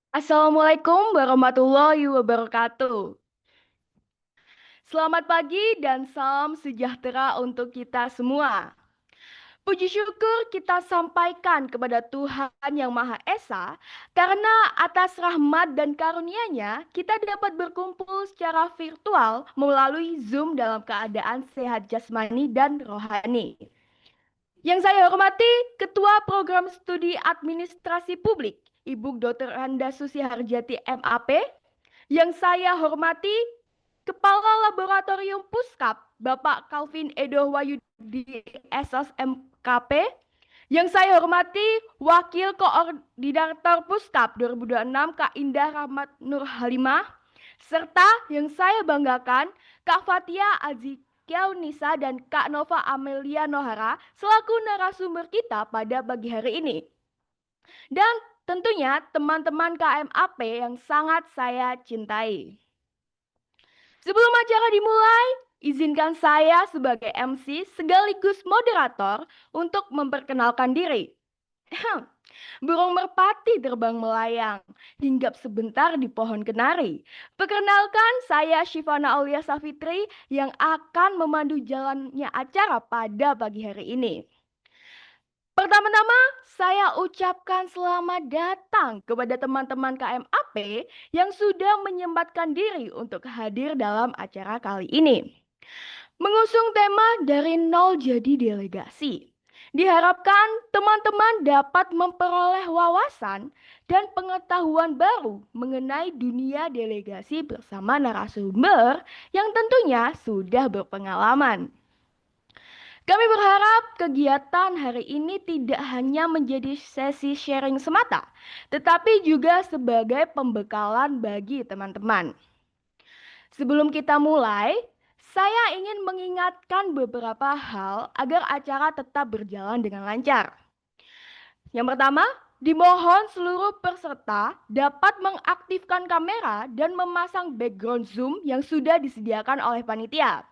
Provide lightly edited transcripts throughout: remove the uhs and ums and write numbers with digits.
Assalamualaikum warahmatullahi wabarakatuh. Selamat pagi dan salam sejahtera untuk kita semua. Puji syukur kita sampaikan kepada Tuhan Yang Maha Esa karena atas rahmat dan karunia-Nya kita dapat berkumpul secara virtual melalui Zoom dalam keadaan sehat jasmani dan rohani. Yang saya hormati Ketua Program Studi Administrasi Publik, Ibu Dr. Anda Susi Harjati MAP. Yang saya hormati Kepala Laboratorium Puskap, Bapak Calvin Edo Wahyudi SSMKP. Yang saya hormati Wakil Koordinator Puskap 2026 Kak Indah Rahmat Nur Halimah. Serta yang saya banggakan Kak Fatia Azikiau Nisa dan Kak Nova Amelia Nohara selaku narasumber kita pada pagi hari ini. Dan tentunya teman-teman KMAP yang sangat saya cintai. Sebelum acara dimulai, izinkan saya sebagai MC sekaligus moderator untuk memperkenalkan diri. Burung merpati terbang melayang, hinggap sebentar di pohon kenari. Perkenalkan, saya Shivana Aulia Safitri yang akan memandu jalannya acara pada pagi hari ini. Pertama-tama, saya ucapkan selamat datang kepada teman-teman KMAP yang sudah menyempatkan diri untuk hadir dalam acara kali ini. Mengusung tema dari nol jadi delegasi. Diharapkan teman-teman dapat memperoleh wawasan dan pengetahuan baru mengenai dunia delegasi bersama narasumber yang tentunya sudah berpengalaman. Kami berharap kegiatan hari ini tidak hanya menjadi sesi sharing semata, tetapi juga sebagai pembekalan bagi teman-teman. Sebelum kita mulai, saya ingin mengingatkan beberapa hal agar acara tetap berjalan dengan lancar. Yang pertama, dimohon seluruh peserta dapat mengaktifkan kamera dan memasang background Zoom yang sudah disediakan oleh panitia.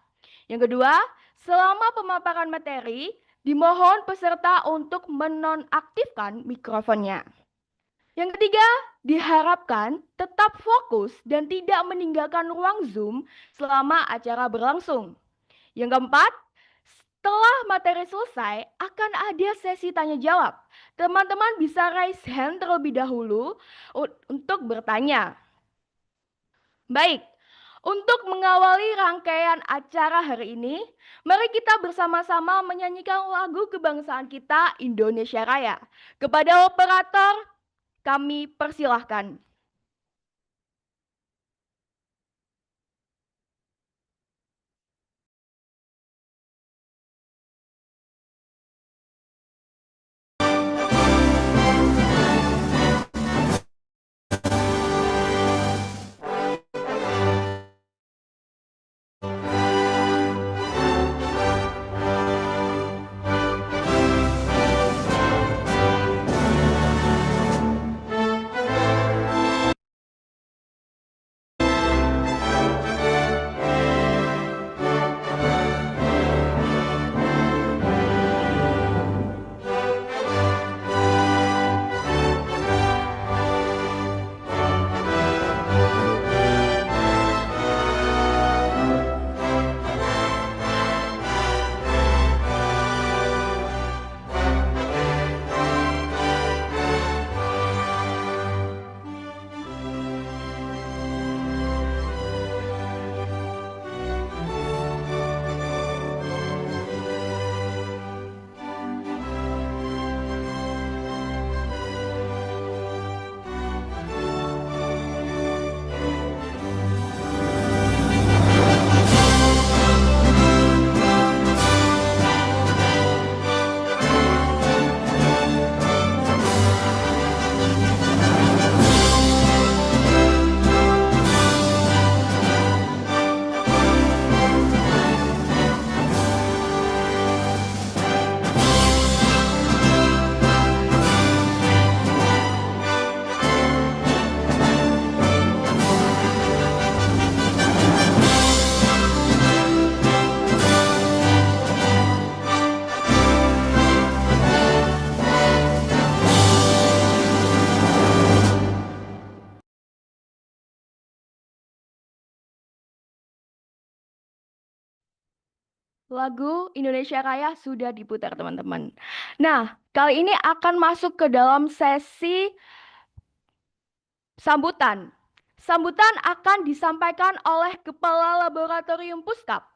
Yang kedua, selama pemaparan materi, dimohon peserta untuk menonaktifkan mikrofonnya. Yang ketiga, diharapkan tetap fokus dan tidak meninggalkan ruang Zoom selama acara berlangsung. Yang keempat, setelah materi selesai, akan ada sesi tanya jawab. Teman-teman bisa raise hand terlebih dahulu untuk bertanya. Baik, untuk mengawali rangkaian acara hari ini, mari kita bersama-sama menyanyikan lagu kebangsaan kita Indonesia Raya. Kepada operator, kami persilahkan. Lagu Indonesia Raya sudah diputar, teman-teman. Nah, kali ini akan masuk ke dalam sesi sambutan. Sambutan akan disampaikan oleh Kepala Laboratorium Puskap.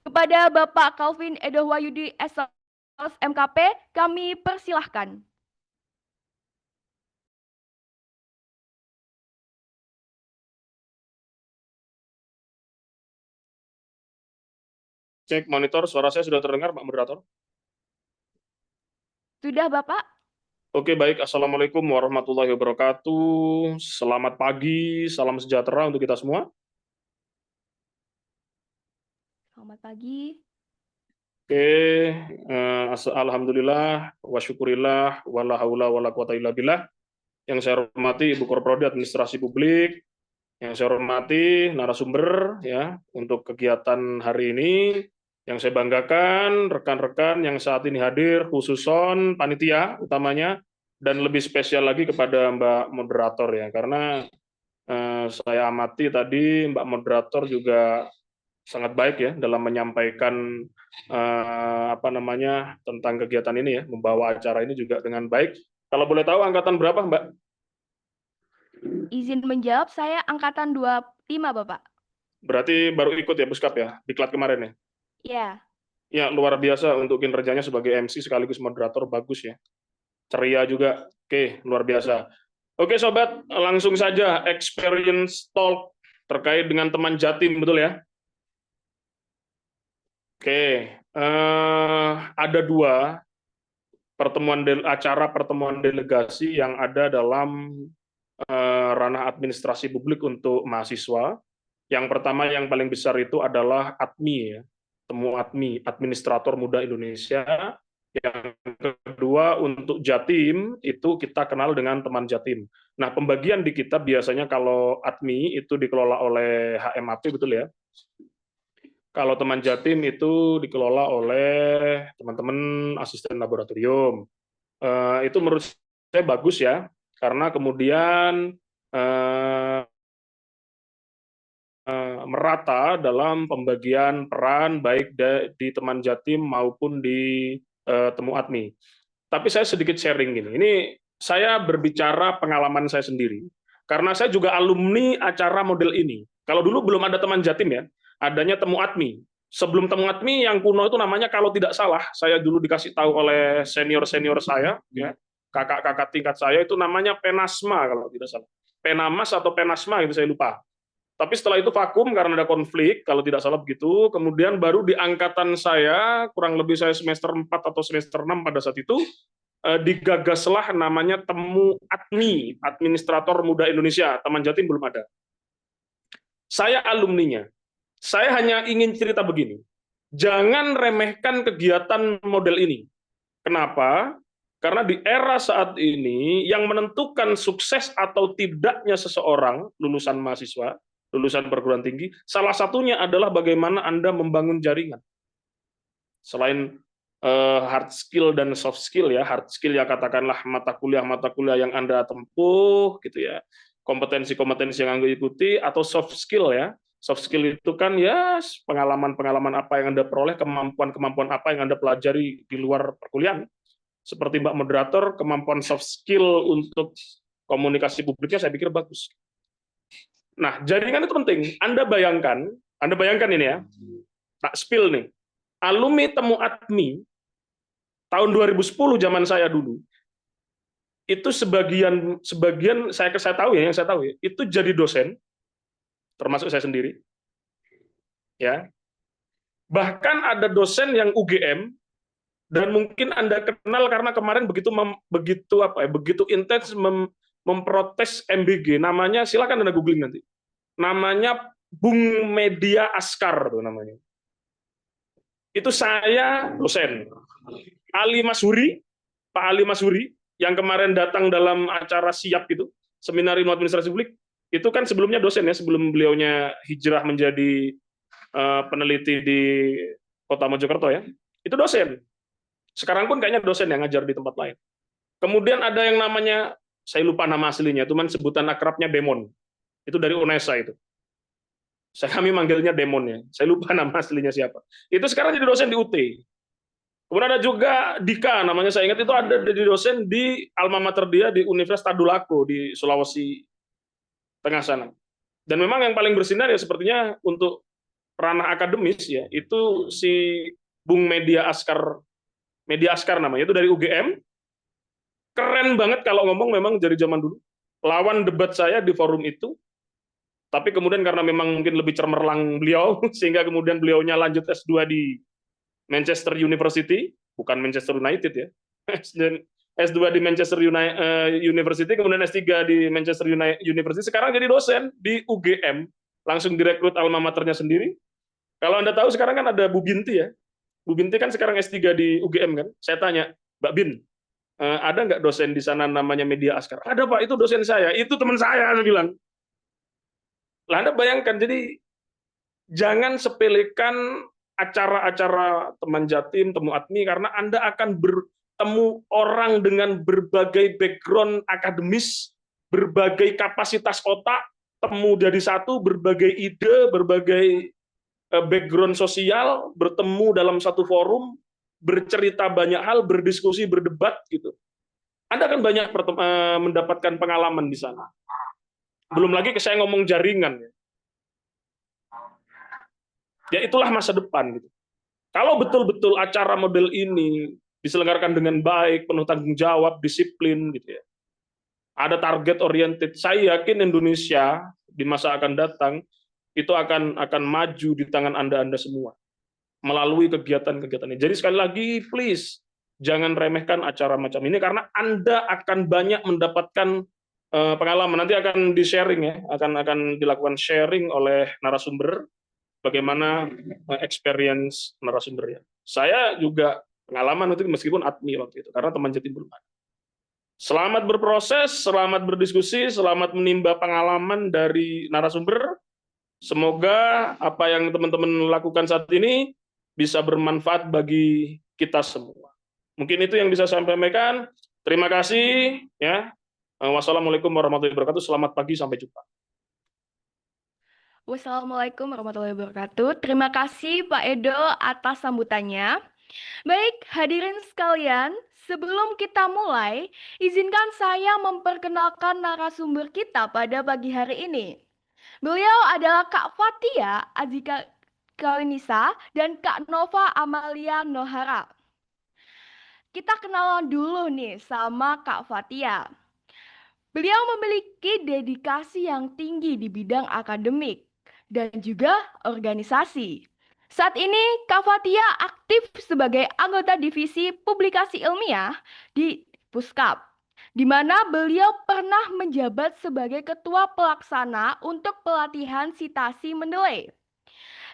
Kepada Bapak Calvin Edo Wahyudi SLS MKP, kami persilahkan. Cek monitor, suara saya sudah terdengar, Pak Moderator? Sudah, Bapak? Oke, baik. Assalamualaikum warahmatullahi wabarakatuh. Selamat pagi, salam sejahtera untuk kita semua. Selamat pagi. Oke, alhamdulillah, wa syukurillah, wala haula wala quwata illa billah. Yang saya hormati Ibu Korprodi Administrasi Publik, yang saya hormati narasumber ya untuk kegiatan hari ini, yang saya banggakan rekan-rekan yang saat ini hadir, khususon panitia utamanya, dan lebih spesial lagi kepada Mbak Moderator ya, karena saya amati tadi Mbak Moderator juga sangat baik ya dalam menyampaikan tentang kegiatan ini ya, membawa acara ini juga dengan baik. Kalau boleh tahu angkatan berapa, Mbak? Izin menjawab, saya angkatan 25, Bapak. Berarti baru ikut ya Puskap ya, diklat kemarin ya? Ya. Ya, luar biasa untuk kinerjanya sebagai MC sekaligus moderator, bagus ya. Ceria juga, oke, luar biasa. Oke Sobat, langsung saja experience talk terkait dengan teman Jatim, betul ya? Oke, ada dua acara pertemuan delegasi yang ada dalam ranah administrasi publik untuk mahasiswa. Yang pertama yang paling besar itu adalah ADMI ya, Temu ADMI, Administrator Muda Indonesia. Yang kedua untuk Jatim itu kita kenal dengan teman Jatim. Nah, pembagian di kita biasanya kalau ADMI itu dikelola oleh HMAP, betul ya? Kalau teman Jatim itu dikelola oleh teman-teman asisten laboratorium. Itu menurut saya bagus ya, karena kemudian merata dalam pembagian peran baik di teman Jatim maupun di Temu ADMI. Tapi saya sedikit sharing gini. Ini saya berbicara pengalaman saya sendiri. Karena saya juga alumni acara model ini. Kalau dulu belum ada teman Jatim ya, adanya Temu ADMI. Sebelum Temu ADMI yang kuno itu namanya kalau tidak salah, saya dulu dikasih tahu oleh senior-senior saya, ya, kakak-kakak tingkat saya itu namanya Penasma kalau tidak salah. Penamas atau Penasma gitu saya lupa. Tapi setelah itu vakum karena ada konflik, kalau tidak salah begitu. Kemudian baru di angkatan saya, kurang lebih saya semester 4 atau semester 6 pada saat itu, digagaslah namanya Temu ADMI, Administrator Muda Indonesia. Teman Jatim belum ada. Saya alumninya. Saya hanya ingin cerita begini. Jangan remehkan kegiatan model ini. Kenapa? Karena di era saat ini, yang menentukan sukses atau tidaknya seseorang lulusan mahasiswa, lulusan perguruan tinggi, salah satunya adalah bagaimana Anda membangun jaringan. Selain hard skill dan soft skill ya, hard skill ya katakanlah mata kuliah yang Anda tempuh gitu ya, kompetensi-kompetensi yang Anda ikuti, atau soft skill ya. Soft skill itu kan ya pengalaman-pengalaman apa yang Anda peroleh, kemampuan-kemampuan apa yang Anda pelajari di luar perkuliahan. Seperti Mbak Moderator, kemampuan soft skill untuk komunikasi publiknya saya pikir bagus. Nah, jaringan itu penting. Anda bayangkan ini ya, tak spill nih. Alumni Temu ADMI tahun 2010 zaman saya dulu, itu sebagian saya tahu ya, yang saya tahu ya, itu jadi dosen, termasuk saya sendiri. Ya. Bahkan ada dosen yang UGM, dan mungkin Anda kenal karena kemarin begitu intens memprotes MBG, namanya silakan Anda googling nanti. Namanya Bung Media Askar tuh namanya. Itu saya dosen. Ali Masuri, Pak Ali Masuri yang kemarin datang dalam acara siap itu, seminar ilmu administrasi publik, itu kan sebelumnya dosen ya, sebelum beliaunya hijrah menjadi peneliti di Kota Mojokerto ya. Itu dosen. Sekarang pun kayaknya dosen yang ngajar di tempat lain. Kemudian ada yang namanya, saya lupa nama aslinya, cuman sebutan akrabnya Bemon. Itu dari UNESA itu. Kami manggilnya Demon ya. Saya lupa nama aslinya siapa. Itu sekarang jadi dosen di UT. Kemudian ada juga Dika, namanya saya ingat, itu ada di dosen di alma mater dia di Universitas Tadulako di Sulawesi Tengah sana. Dan memang yang paling bersinar ya sepertinya untuk ranah akademis ya, itu si Bung Media Askar namanya, itu dari UGM. Keren banget kalau ngomong memang dari zaman dulu. Lawan debat saya di forum itu, tapi kemudian karena memang mungkin lebih cemerlang beliau, sehingga kemudian beliaunya lanjut S2 di Manchester University, bukan Manchester United ya. S2 di Manchester University, kemudian S3 di Manchester University, sekarang jadi dosen di UGM, langsung direkrut alma maternya sendiri. Kalau Anda tahu sekarang kan ada Bu Binti ya. Bu Binti kan sekarang S3 di UGM kan. Saya tanya, Mbak Bin, ada nggak dosen di sana namanya Media Askar? Ada Pak, itu dosen saya, itu teman saya bilang. Lah Anda bayangkan, jadi jangan sepelekan acara-acara teman Jatim, temu Atmi, karena Anda akan bertemu orang dengan berbagai background akademis, berbagai kapasitas otak, temu dari satu, berbagai ide, berbagai background sosial, bertemu dalam satu forum, bercerita banyak hal, berdiskusi, berdebat gitu. Anda akan banyak mendapatkan pengalaman di sana. Belum lagi saya ngomong jaringan ya. Ya itulah masa depan gitu. Kalau betul-betul acara model ini diselenggarakan dengan baik, penuh tanggung jawab, disiplin gitu ya. Ada target oriented, saya yakin Indonesia di masa akan datang itu akan maju di tangan Anda semua melalui kegiatan-kegiatan ini. Jadi sekali lagi please jangan remehkan acara macam ini karena Anda akan banyak mendapatkan pengalaman. Nanti akan di-sharing ya, akan dilakukan sharing oleh narasumber bagaimana experience narasumbernya. Saya juga pengalaman itu meskipun admi waktu itu karena teman Jatim belum ada. Selamat berproses, selamat berdiskusi, selamat menimba pengalaman dari narasumber. Semoga apa yang teman-teman lakukan saat ini bisa bermanfaat bagi kita semua. Mungkin itu yang bisa saya sampaikan. Terima kasih ya. Wassalamualaikum warahmatullahi wabarakatuh. Selamat pagi, sampai jumpa. Wassalamualaikum warahmatullahi wabarakatuh. Terima kasih Pak Edo atas sambutannya. Baik, hadirin sekalian, sebelum kita mulai, izinkan saya memperkenalkan narasumber kita pada pagi hari ini. Beliau adalah Kak Fatia Azika Kaunisa dan Kak Nova Amalia Nohara. Kita kenalan dulu nih sama Kak Fatia. Beliau memiliki dedikasi yang tinggi di bidang akademik dan juga organisasi. Saat ini, Kak Fatia aktif sebagai anggota divisi publikasi ilmiah di Puskap, di mana beliau pernah menjabat sebagai ketua pelaksana untuk pelatihan citasi Mendeley.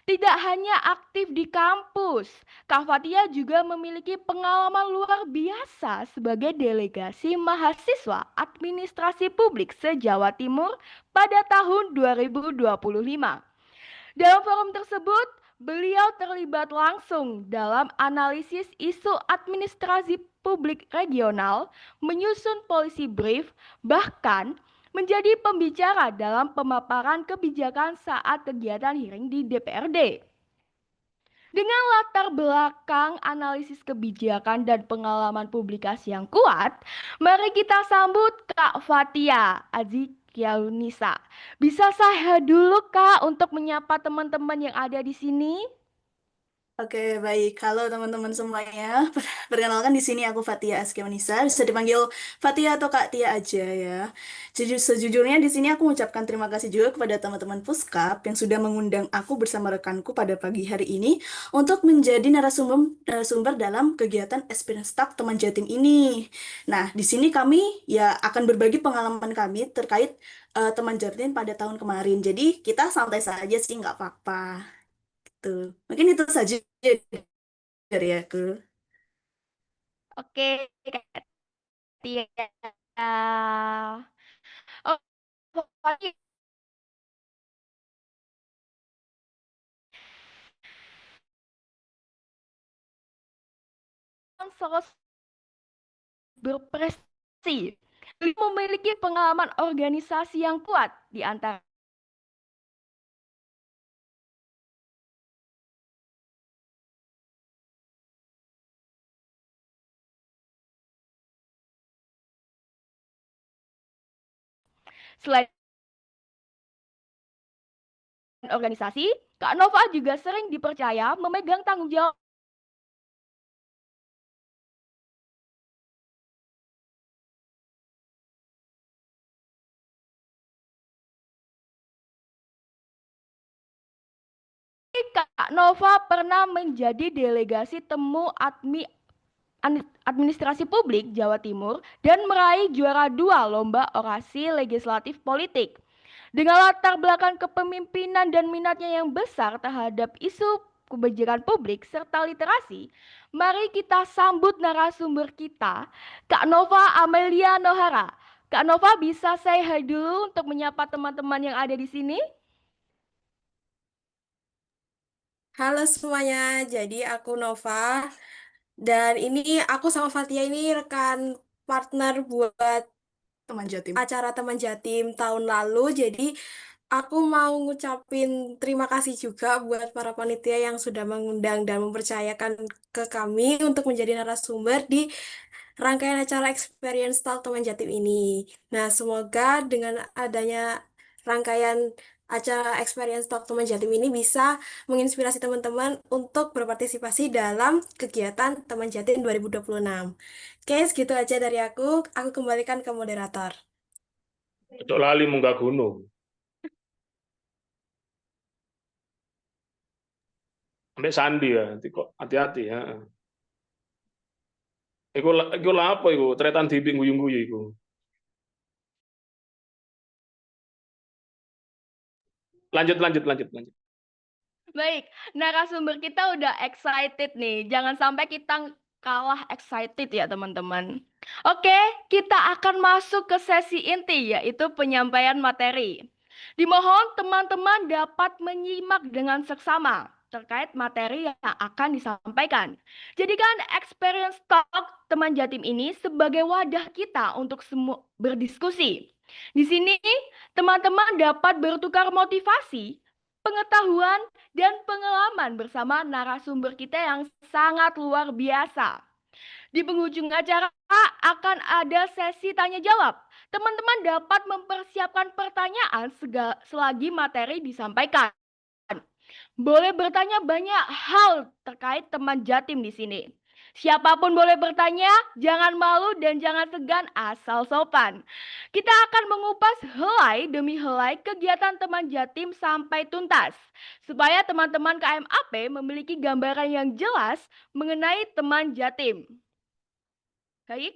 Tidak hanya aktif di kampus, Kak Fatia juga memiliki pengalaman luar biasa sebagai delegasi mahasiswa administrasi publik se-Jawa Timur pada tahun 2025. Dalam forum tersebut, beliau terlibat langsung dalam analisis isu administrasi publik regional, menyusun polisi brief, bahkan menjadi pembicara dalam pemaparan kebijakan saat kegiatan hearing di DPRD. Dengan latar belakang analisis kebijakan dan pengalaman publikasi yang kuat, mari kita sambut Kak Fatia Azikiaunisa. Bisa saya dulu Kak untuk menyapa teman-teman yang ada di sini? Oke, baik. Halo teman-teman semuanya. Perkenalkan di sini aku Fatia Askiaunisa. Bisa dipanggil Fatia atau Kak Tia aja ya. Sejujurnya di sini aku mengucapkan terima kasih juga kepada teman-teman Puskap yang sudah mengundang aku bersama rekanku pada pagi hari ini untuk menjadi narasumber dalam kegiatan Experience Talk Teman Jatim ini. Nah, di sini kami ya akan berbagi pengalaman kami terkait teman Jatim pada tahun kemarin. Jadi kita santai saja sih, nggak apa-apa. Tuh. Mungkin itu saja dari aku. Oke, Kak Tia. Oh, Fatia, sosok berprestasi, memiliki pengalaman organisasi yang kuat di antara Selain organisasi, Kak Nova juga sering dipercaya memegang tanggung jawab Kak Nova pernah menjadi delegasi temu administrasi publik Jawa Timur dan meraih juara 2 lomba orasi legislatif politik. Dengan latar belakang kepemimpinan dan minatnya yang besar terhadap isu kebijakan publik serta literasi, mari kita sambut narasumber kita, Kak Nova Amelia Nohara. Kak Nova bisa say hi dulu untuk menyapa teman-teman yang ada di sini? Halo semuanya, jadi aku Nova dan ini aku sama Fatia ini rekan partner buat Teman Jatim. acara Teman Jatim tahun lalu. Jadi aku mau ngucapin terima kasih juga buat para panitia yang sudah mengundang dan mempercayakan ke kami untuk menjadi narasumber di rangkaian acara Experience Talk Teman Jatim ini. Nah, semoga dengan adanya rangkaian acara Experience Talk Teman Jatim ini bisa menginspirasi teman-teman untuk berpartisipasi dalam kegiatan Teman Jatim 2026. Oke, segitu aja dari aku. Aku kembalikan ke moderator. Cocok lali munggah gunung. Sampai sandi ya, nanti kok hati-hati ya. Iku lah apa iku? Tretan TV guyu-guyu iku. Lanjut. Baik, narasumber kita udah excited nih. Jangan sampai kita kalah excited ya teman-teman. Oke, kita akan masuk ke sesi inti yaitu penyampaian materi. Dimohon teman-teman dapat menyimak dengan seksama terkait materi yang akan disampaikan. Jadikan Experience Talk Teman Jatim ini sebagai wadah kita untuk semua berdiskusi. Di sini teman-teman dapat bertukar motivasi, pengetahuan, dan pengalaman bersama narasumber kita yang sangat luar biasa. Di penghujung acara akan ada sesi tanya jawab. Teman-teman dapat mempersiapkan pertanyaan selagi materi disampaikan. Boleh bertanya banyak hal terkait teman Jatim di sini. Siapapun boleh bertanya, jangan malu dan jangan segan asal sopan. Kita akan mengupas helai demi helai kegiatan teman Jatim sampai tuntas. Supaya teman-teman KMAP memiliki gambaran yang jelas mengenai teman Jatim. Baik.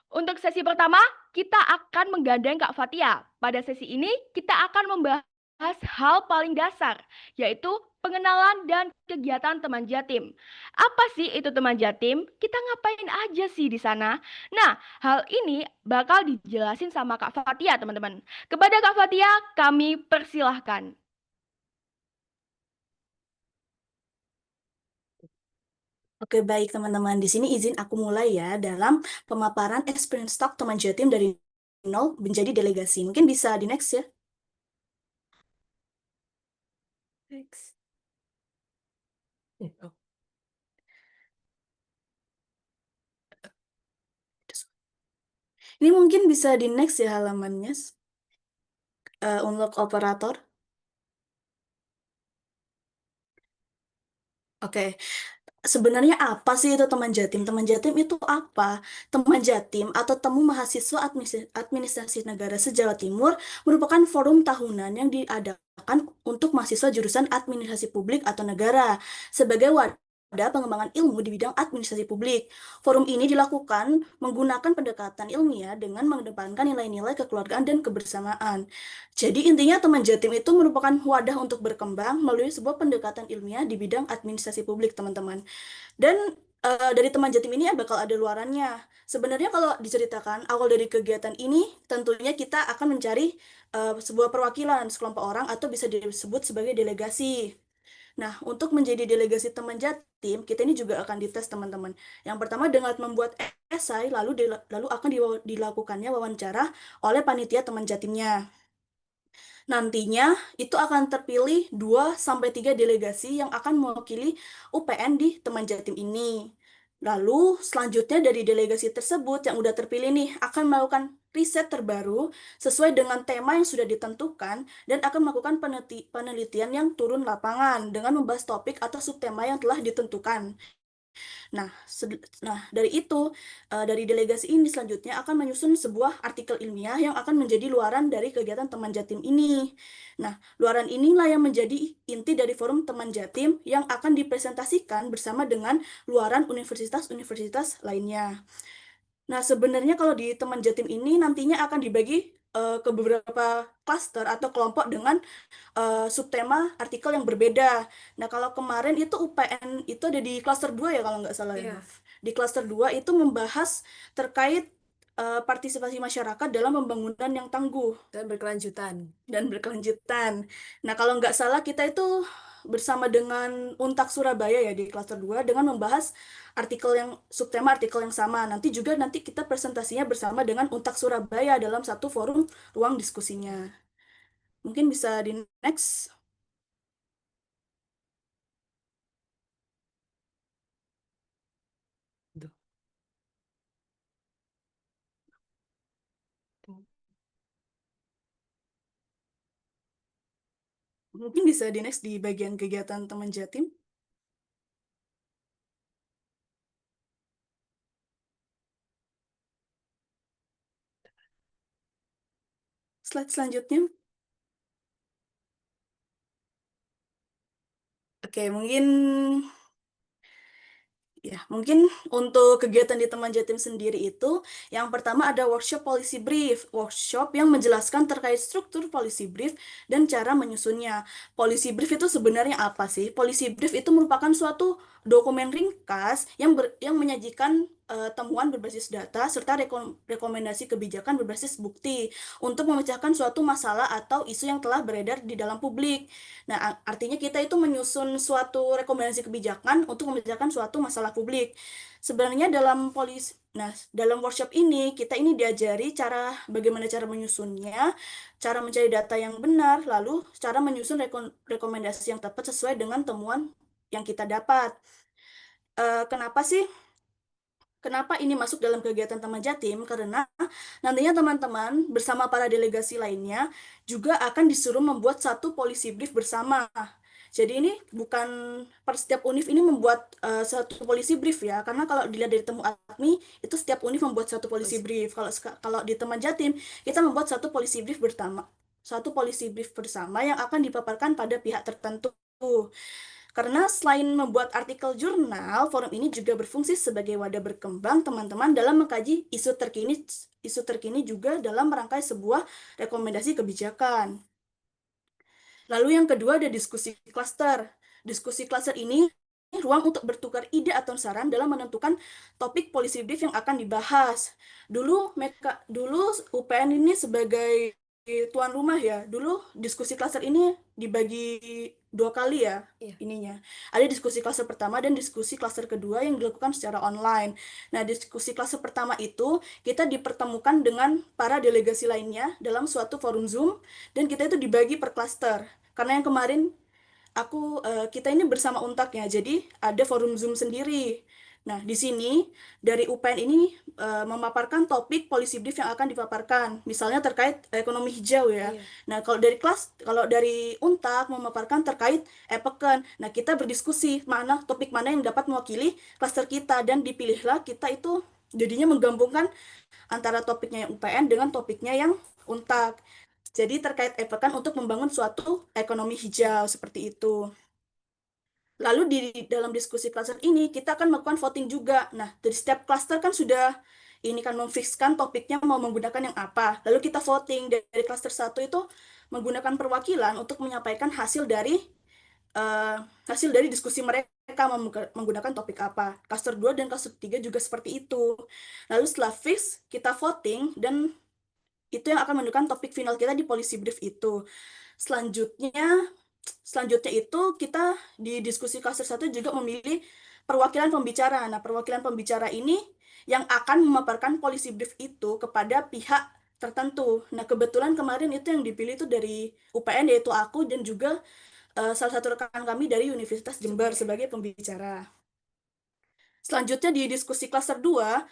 Untuk sesi pertama, kita akan menggandeng Kak Fatia. Pada sesi ini, kita akan membahas hal paling dasar, yaitu pengenalan dan kegiatan teman Jatim. Apa sih itu teman Jatim? Kita ngapain aja sih di sana? Nah, hal ini bakal dijelasin sama Kak Fatia, teman-teman. Kepada Kak Fatia, kami persilahkan. Oke, baik teman-teman. Di sini izin aku mulai ya dalam pemaparan experience talk teman Jatim dari nol menjadi delegasi. Mungkin bisa di next ya. Next. Oh. Ini mungkin bisa di next ya halamannya. Untuk operator. Oke. Sebenarnya apa sih itu teman Jatim? Teman Jatim itu apa? Teman Jatim atau Temu Mahasiswa Administrasi Negara se-Jawa Timur merupakan forum tahunan yang diadakan untuk mahasiswa jurusan Administrasi Publik atau Negara sebagai wadah pengembangan ilmu di bidang administrasi publik. Forum ini dilakukan menggunakan pendekatan ilmiah dengan mengedepankan nilai-nilai kekeluargaan dan kebersamaan. Jadi intinya teman Jatim itu merupakan wadah untuk berkembang melalui sebuah pendekatan ilmiah di bidang administrasi publik, teman-teman. Dan dari teman Jatim ini bakal ada luarannya. Sebenarnya kalau diceritakan awal dari kegiatan ini, tentunya kita akan mencari sebuah perwakilan sekelompok orang atau bisa disebut sebagai delegasi. Nah, untuk menjadi delegasi teman Jatim, kita ini juga akan dites, teman-teman. Yang pertama dengan membuat esai, lalu akan dilakukannya wawancara oleh panitia teman Jatimnya. Nantinya itu akan terpilih 2 sampai 3 delegasi yang akan mewakili UPN di Teman Jatim ini. Lalu selanjutnya dari delegasi tersebut yang udah terpilih nih akan melakukan riset terbaru sesuai dengan tema yang sudah ditentukan dan akan melakukan penelitian yang turun lapangan dengan membahas topik atau subtema yang telah ditentukan. Nah, dari itu, dari delegasi ini selanjutnya akan menyusun sebuah artikel ilmiah yang akan menjadi luaran dari kegiatan teman Jatim ini. Nah, luaran inilah yang menjadi inti dari forum teman Jatim yang akan dipresentasikan bersama dengan luaran universitas-universitas lainnya. Nah, sebenarnya kalau di teman Jatim ini nantinya akan dibagi ke beberapa klaster atau kelompok dengan subtema artikel yang berbeda. Nah, kalau kemarin itu UPN itu ada di klaster 2 ya kalau nggak salah ya. Iya. Di klaster 2 itu membahas terkait partisipasi masyarakat dalam pembangunan yang tangguh Dan berkelanjutan. dan berkelanjutan. Nah, kalau nggak salah kita itu bersama dengan Untak Surabaya ya di klaster 2 dengan membahas subtema artikel yang sama. Nanti kita presentasinya bersama dengan Untak Surabaya dalam satu forum ruang diskusinya. Mungkin bisa di next. Tuh. Mungkin bisa di next di bagian kegiatan teman Jatim. Slide selanjutnya. Oke, mungkin untuk kegiatan di Teman Jatim sendiri itu, yang pertama ada workshop policy brief, workshop yang menjelaskan terkait struktur policy brief dan cara menyusunnya. Policy brief itu sebenarnya apa sih? Policy brief itu merupakan suatu dokumen ringkas yang menyajikan temuan berbasis data serta rekomendasi kebijakan berbasis bukti untuk memecahkan suatu masalah atau isu yang telah beredar di dalam publik. Nah, artinya kita itu menyusun suatu rekomendasi kebijakan untuk memecahkan suatu masalah publik. Sebenarnya dalam workshop ini kita ini diajari bagaimana cara menyusunnya, cara mencari data yang benar, lalu cara menyusun rekomendasi yang tepat sesuai dengan temuan yang kita dapat. Kenapa sih? Kenapa ini masuk dalam kegiatan Teman Jatim? Karena nantinya teman-teman bersama para delegasi lainnya juga akan disuruh membuat satu policy brief bersama. Jadi ini bukan per setiap univ ini membuat satu policy brief ya, karena kalau dilihat dari temu admi itu setiap univ membuat satu policy brief. Kalau di Teman Jatim kita membuat satu policy brief bersama yang akan dipaparkan pada pihak tertentu. Karena selain membuat artikel jurnal, forum ini juga berfungsi sebagai wadah berkembang teman-teman dalam mengkaji isu terkini juga dalam merangkai sebuah rekomendasi kebijakan. Lalu yang kedua ada diskusi klaster. Diskusi klaster ini ruang untuk bertukar ide atau saran dalam menentukan topik policy brief yang akan dibahas. Dulu UPN ini sebagai tuan rumah ya. Dulu diskusi klaster ini dibagi 2 kali ya. Iya. Ininya. Ada diskusi klaster pertama dan diskusi klaster kedua yang dilakukan secara online. Nah, diskusi klaster pertama itu kita dipertemukan dengan para delegasi lainnya dalam suatu forum Zoom dan kita itu dibagi per klaster. Karena yang kemarin kita ini bersama Untak ya, jadi ada forum Zoom sendiri. Nah, di sini dari UPN ini memaparkan topik policy brief yang akan dipaparkan, misalnya terkait ekonomi hijau ya. Iya. Nah, kalau dari Untak memaparkan terkait EPEKEN. Nah, kita berdiskusi topik mana yang dapat mewakili klaster kita dan dipilihlah kita itu jadinya menggabungkan antara topiknya yang UPN dengan topiknya yang Untak. Jadi terkait EPEKEN untuk membangun suatu ekonomi hijau seperti itu. Lalu di dalam diskusi klaster ini kita akan melakukan voting juga. Nah, dari setiap klaster kan sudah ini kan memfikskan topiknya mau menggunakan yang apa. Lalu kita voting dari klaster 1 itu menggunakan perwakilan untuk menyampaikan hasil dari diskusi mereka menggunakan topik apa. Klaster 2 dan klaster 3 juga seperti itu. Lalu setelah fix, kita voting dan itu yang akan menentukan topik final kita di policy brief itu. Selanjutnya itu kita di diskusi klaster 1 juga memilih perwakilan pembicara. Nah, perwakilan pembicara ini yang akan memaparkan policy brief itu kepada pihak tertentu. Nah, kebetulan kemarin itu yang dipilih itu dari UPN, yaitu aku dan juga salah satu rekan kami dari Universitas Jember sebagai pembicara. Selanjutnya di diskusi klaster 2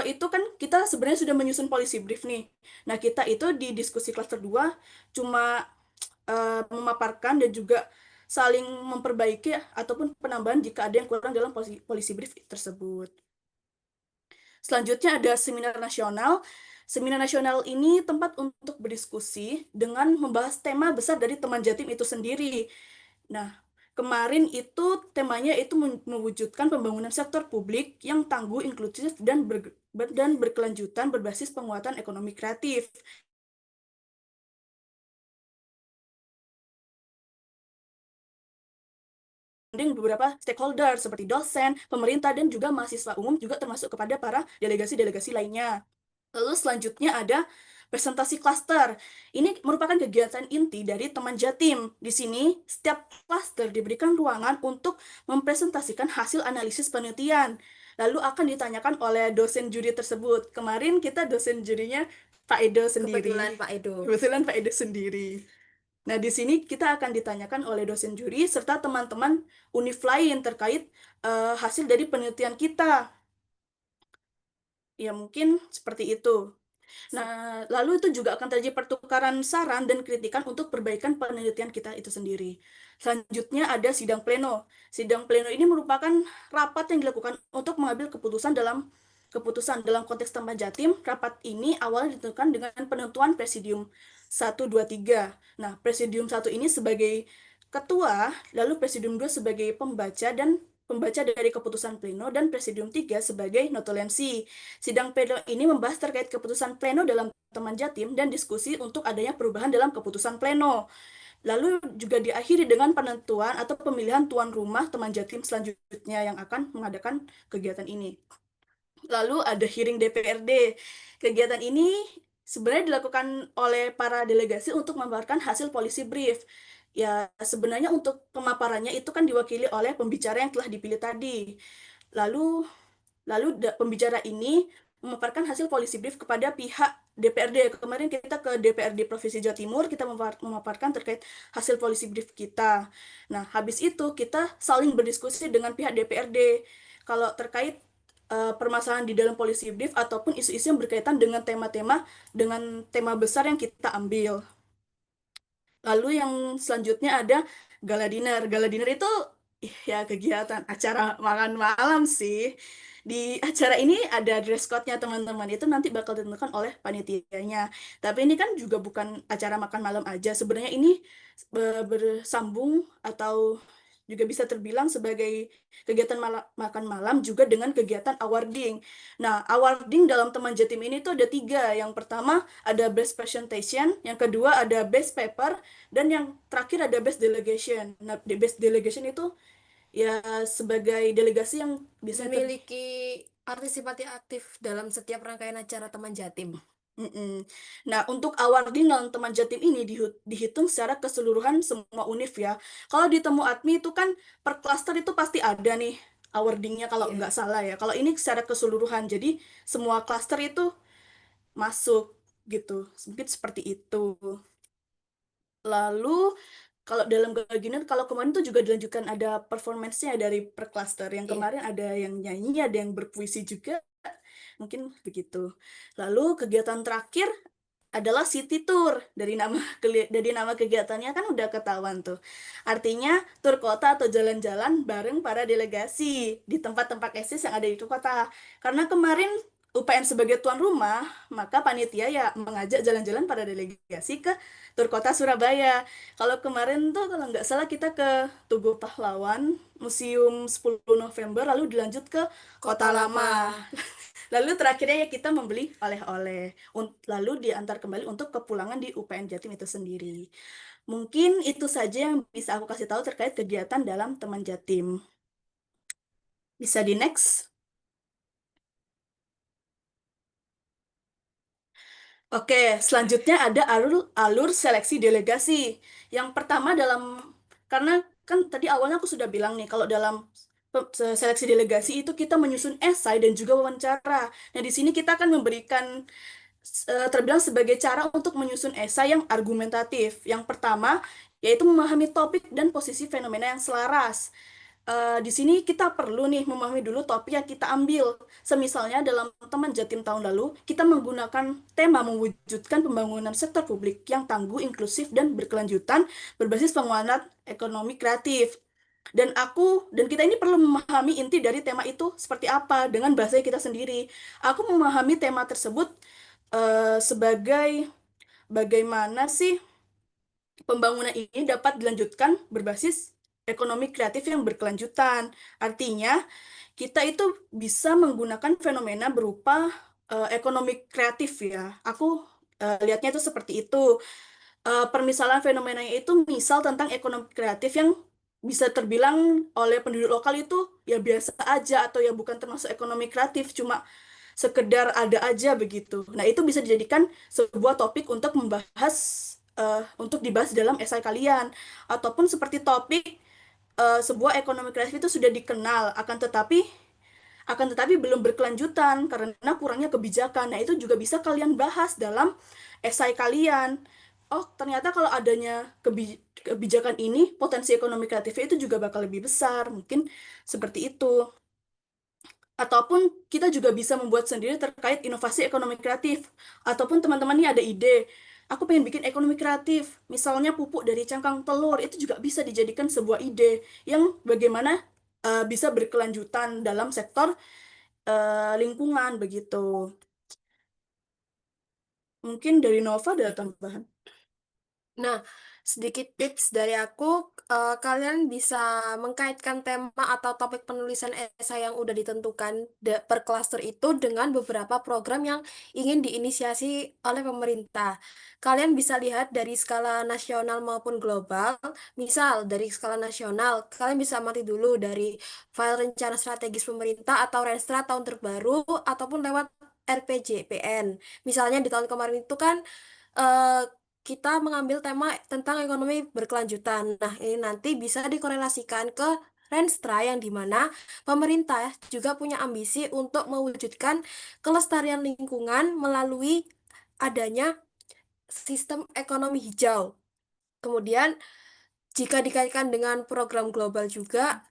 itu kan kita sebenarnya sudah menyusun policy brief nih. Nah, kita itu di diskusi klaster 2 cuma memaparkan dan juga saling memperbaiki ataupun penambahan jika ada yang kurang dalam policy brief tersebut. Selanjutnya ada seminar nasional. Seminar nasional ini tempat untuk berdiskusi dengan membahas tema besar dari teman Jatim itu sendiri. Nah, kemarin itu temanya itu mewujudkan pembangunan sektor publik yang tangguh, inklusif, dan berkelanjutan berbasis penguatan ekonomi kreatif. Beberapa stakeholder seperti dosen, pemerintah, dan juga mahasiswa umum juga termasuk kepada para delegasi-delegasi lainnya. Lalu selanjutnya ada presentasi klaster. Ini merupakan kegiatan inti dari teman Jatim. Di sini, setiap klaster diberikan ruangan untuk mempresentasikan hasil analisis penelitian. Lalu akan ditanyakan oleh dosen juri tersebut. Kemarin kita dosen jurinya Pak Edo sendiri. Kebetulan Pak Edo. Kebetulan Pak Edo sendiri. Nah, di sini kita akan ditanyakan oleh dosen juri serta teman-teman univ lain terkait hasil dari penelitian kita. Ya, mungkin seperti itu. Nah, lalu itu juga akan terjadi pertukaran saran dan kritikan untuk perbaikan penelitian kita itu sendiri. Selanjutnya ada sidang pleno. Sidang pleno ini merupakan rapat yang dilakukan untuk mengambil keputusan dalam konteks Taman Jatim. Rapat ini awalnya ditentukan dengan penentuan presidium 1, 2, 3. Nah, presidium 1 ini sebagai ketua, lalu presidium 2 sebagai pembaca dari keputusan pleno, dan presidium 3 sebagai notulensi. Sidang pleno ini membahas terkait keputusan pleno dalam Taman Jatim dan diskusi untuk adanya perubahan dalam keputusan pleno. Lalu juga diakhiri dengan penentuan atau pemilihan tuan rumah Taman Jatim selanjutnya yang akan mengadakan kegiatan ini. Lalu ada hearing DPRD. Kegiatan ini sebenarnya dilakukan oleh para delegasi untuk memaparkan hasil policy brief. Ya, sebenarnya untuk pemaparannya itu kan diwakili oleh pembicara yang telah dipilih tadi. Lalu pembicara ini memaparkan hasil policy brief kepada pihak DPRD. Kemarin kita ke DPRD Provinsi Jawa Timur, kita memaparkan terkait hasil policy brief kita. Nah, habis itu kita saling berdiskusi dengan pihak DPRD. Kalau terkait permasalahan di dalam policy brief ataupun isu-isu yang berkaitan dengan tema besar yang kita ambil. Lalu yang selanjutnya ada gala dinner. Gala dinner itu ya kegiatan acara makan malam sih. Di acara ini ada dress code-nya teman-teman. Itu nanti bakal ditentukan oleh panitianya. Tapi ini kan juga bukan acara makan malam aja. Sebenarnya ini bersambung atau juga bisa terbilang sebagai kegiatan makan malam juga dengan kegiatan awarding. Nah, awarding dalam Teman Jatim ini tuh ada 3. Yang pertama ada best presentation, yang kedua ada best paper, dan yang terakhir ada best delegation. Nah, di best delegation itu ya sebagai delegasi yang bisa Memiliki partisipasi aktif dalam setiap rangkaian acara Teman Jatim. Nah, untuk awarding dalam Teman Jatim ini dihitung secara keseluruhan semua univ ya. Kalau di Temu Admi itu kan per klaster itu pasti ada nih awardingnya kalau Iya. nggak salah ya. Kalau ini secara keseluruhan, jadi semua klaster itu masuk gitu. Mungkin seperti itu. Lalu kalau dalam Gaginer, kalau kemarin tuh juga dilanjutkan ada performance-nya dari per cluster. Yang Iya. kemarin ada yang nyanyi, ada yang berpuisi juga. Mungkin begitu. Lalu kegiatan terakhir adalah city tour. Dari nama kegiatannya kan udah ketahuan tuh. Artinya tur kota atau jalan-jalan bareng para delegasi di tempat-tempat eksis yang ada di kota. Karena kemarin UPN sebagai tuan rumah, maka panitia ya mengajak jalan-jalan para delegasi ke tur kota Surabaya. Kalau kemarin tuh kalau nggak salah kita ke Tugu Pahlawan, Museum 10 November, lalu dilanjut ke Kota Lama. Lalu terakhirnya ya kita membeli oleh-oleh. Lalu diantar kembali untuk kepulangan di UPN Jatim itu sendiri. Mungkin itu saja yang bisa aku kasih tahu terkait kegiatan dalam Teman Jatim. Bisa di next. Oke, selanjutnya ada alur seleksi delegasi. Yang pertama karena kan tadi awalnya aku sudah bilang nih, kalau dalam seleksi delegasi itu kita menyusun esai dan juga wawancara. Nah, di sini kita akan memberikan terbilang sebagai cara untuk menyusun esai yang argumentatif. Yang pertama, yaitu memahami topik dan posisi fenomena yang selaras. Di sini kita perlu nih memahami dulu topik yang kita ambil. Semisalnya dalam teman Jatim tahun lalu, kita menggunakan tema mewujudkan pembangunan sektor publik yang tangguh, inklusif, dan berkelanjutan berbasis penguatan ekonomi kreatif. Dan kita ini perlu memahami inti dari tema itu seperti apa dengan bahasa kita sendiri. Aku memahami tema tersebut sebagai bagaimana sih pembangunan ini dapat dilanjutkan berbasis ekonomi kreatif yang berkelanjutan. Artinya, kita itu bisa menggunakan fenomena berupa ekonomi kreatif ya. Aku lihatnya itu seperti itu. Permisalan fenomenanya itu misal tentang ekonomi kreatif yang bisa terbilang oleh penduduk lokal itu ya biasa aja atau ya bukan termasuk ekonomi kreatif, cuma sekedar ada aja begitu. Nah, itu bisa dijadikan sebuah topik untuk membahas untuk dibahas dalam esai kalian ataupun seperti topik sebuah ekonomi kreatif itu sudah dikenal akan tetapi belum berkelanjutan karena kurangnya kebijakan. Nah, itu juga bisa kalian bahas dalam esai kalian. Oh, ternyata kalau adanya kebijakan ini, potensi ekonomi kreatifnya itu juga bakal lebih besar. Mungkin seperti itu. Ataupun kita juga bisa membuat sendiri terkait inovasi ekonomi kreatif. Ataupun teman-teman ini ada ide, aku pengen bikin ekonomi kreatif. Misalnya pupuk dari cangkang telur, itu juga bisa dijadikan sebuah ide yang bagaimana bisa berkelanjutan dalam sektor lingkungan begitu. Mungkin dari Nova ada tambahan. Nah, sedikit tips dari aku, kalian bisa mengkaitkan tema atau topik penulisan esai yang udah ditentukan per klaster itu dengan beberapa program yang ingin diinisiasi oleh pemerintah. Kalian bisa lihat dari skala nasional maupun global. Misal, dari skala nasional, kalian bisa amati dulu dari file rencana strategis pemerintah atau Renstra tahun terbaru, ataupun lewat RPJPN. Misalnya di tahun kemarin itu kan eh, kita mengambil tema tentang ekonomi berkelanjutan. Nah, ini nanti bisa dikorelasikan ke Renstra yang dimana pemerintah juga punya ambisi untuk mewujudkan kelestarian lingkungan melalui adanya sistem ekonomi hijau. Kemudian, jika dikaitkan dengan program global juga,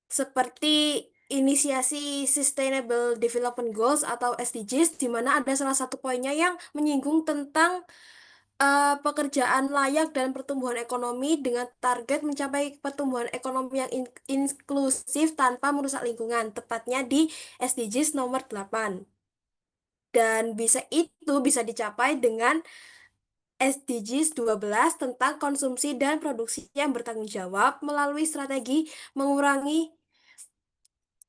seperti inisiasi Sustainable Development Goals atau SDGs, di mana ada salah satu poinnya yang menyinggung tentang pekerjaan layak dan pertumbuhan ekonomi dengan target mencapai pertumbuhan ekonomi yang inklusif tanpa merusak lingkungan, tepatnya di SDGs nomor 8. Dan itu bisa dicapai dengan SDGs 12 tentang konsumsi dan produksi yang bertanggung jawab melalui strategi mengurangi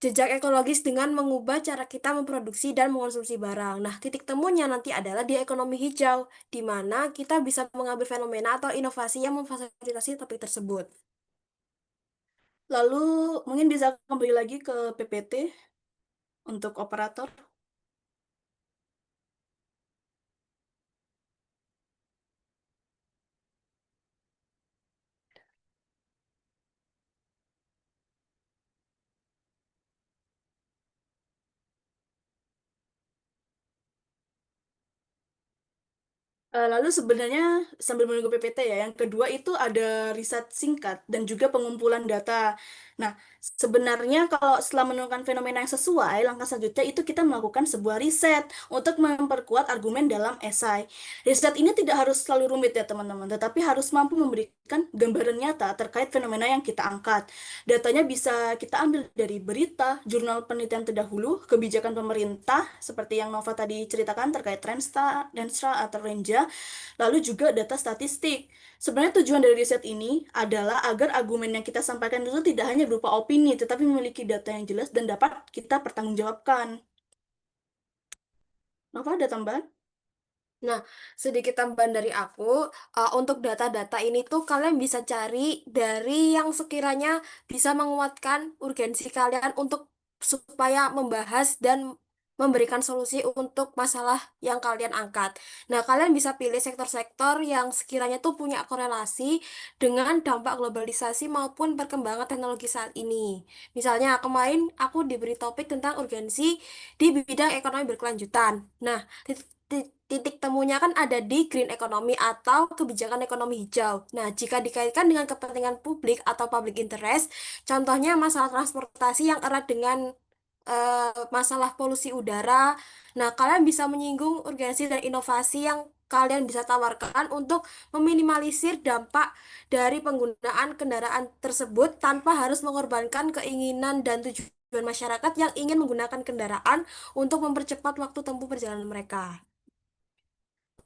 jejak ekologis dengan mengubah cara kita memproduksi dan mengonsumsi barang. Nah, titik temunya nanti adalah di ekonomi hijau, di mana kita bisa mengambil fenomena atau inovasi yang memfasilitasi topik tersebut. Lalu mungkin bisa kembali lagi ke PPT untuk operator. Lalu sebenarnya sambil menunggu PPT ya, yang kedua itu ada riset singkat dan juga pengumpulan data. Nah, sebenarnya kalau setelah menemukan fenomena yang sesuai, langkah selanjutnya itu kita melakukan sebuah riset untuk memperkuat argumen dalam esai. Riset ini tidak harus selalu rumit ya teman-teman, tetapi harus mampu memberikan gambaran nyata terkait fenomena yang kita angkat. Datanya bisa kita ambil dari berita, jurnal penelitian terdahulu, kebijakan pemerintah, seperti yang Nova tadi ceritakan terkait Renstra atau Renja, lalu juga data statistik. Sebenarnya tujuan dari riset ini adalah agar argumen yang kita sampaikan itu tidak hanya berupa opini, tetapi memiliki data yang jelas dan dapat kita pertanggungjawabkan. Nova, ada tambahan? Nah, sedikit tambahan dari aku, untuk data-data ini tuh kalian bisa cari dari yang sekiranya bisa menguatkan urgensi kalian untuk supaya membahas dan memberikan solusi untuk masalah yang kalian angkat. Nah, kalian bisa pilih sektor-sektor yang sekiranya tuh punya korelasi dengan dampak globalisasi maupun perkembangan teknologi saat ini. Misalnya, kemarin aku diberi topik tentang urgensi di bidang ekonomi berkelanjutan. Nah, titik temunya kan ada di green economy atau kebijakan ekonomi hijau. Nah, jika dikaitkan dengan kepentingan publik atau public interest, contohnya masalah transportasi yang erat dengan masalah polusi udara. Nah, kalian bisa menyinggung urgensi dan inovasi yang kalian bisa tawarkan untuk meminimalisir dampak dari penggunaan kendaraan tersebut tanpa harus mengorbankan keinginan dan tujuan masyarakat yang ingin menggunakan kendaraan untuk mempercepat waktu tempuh perjalanan mereka.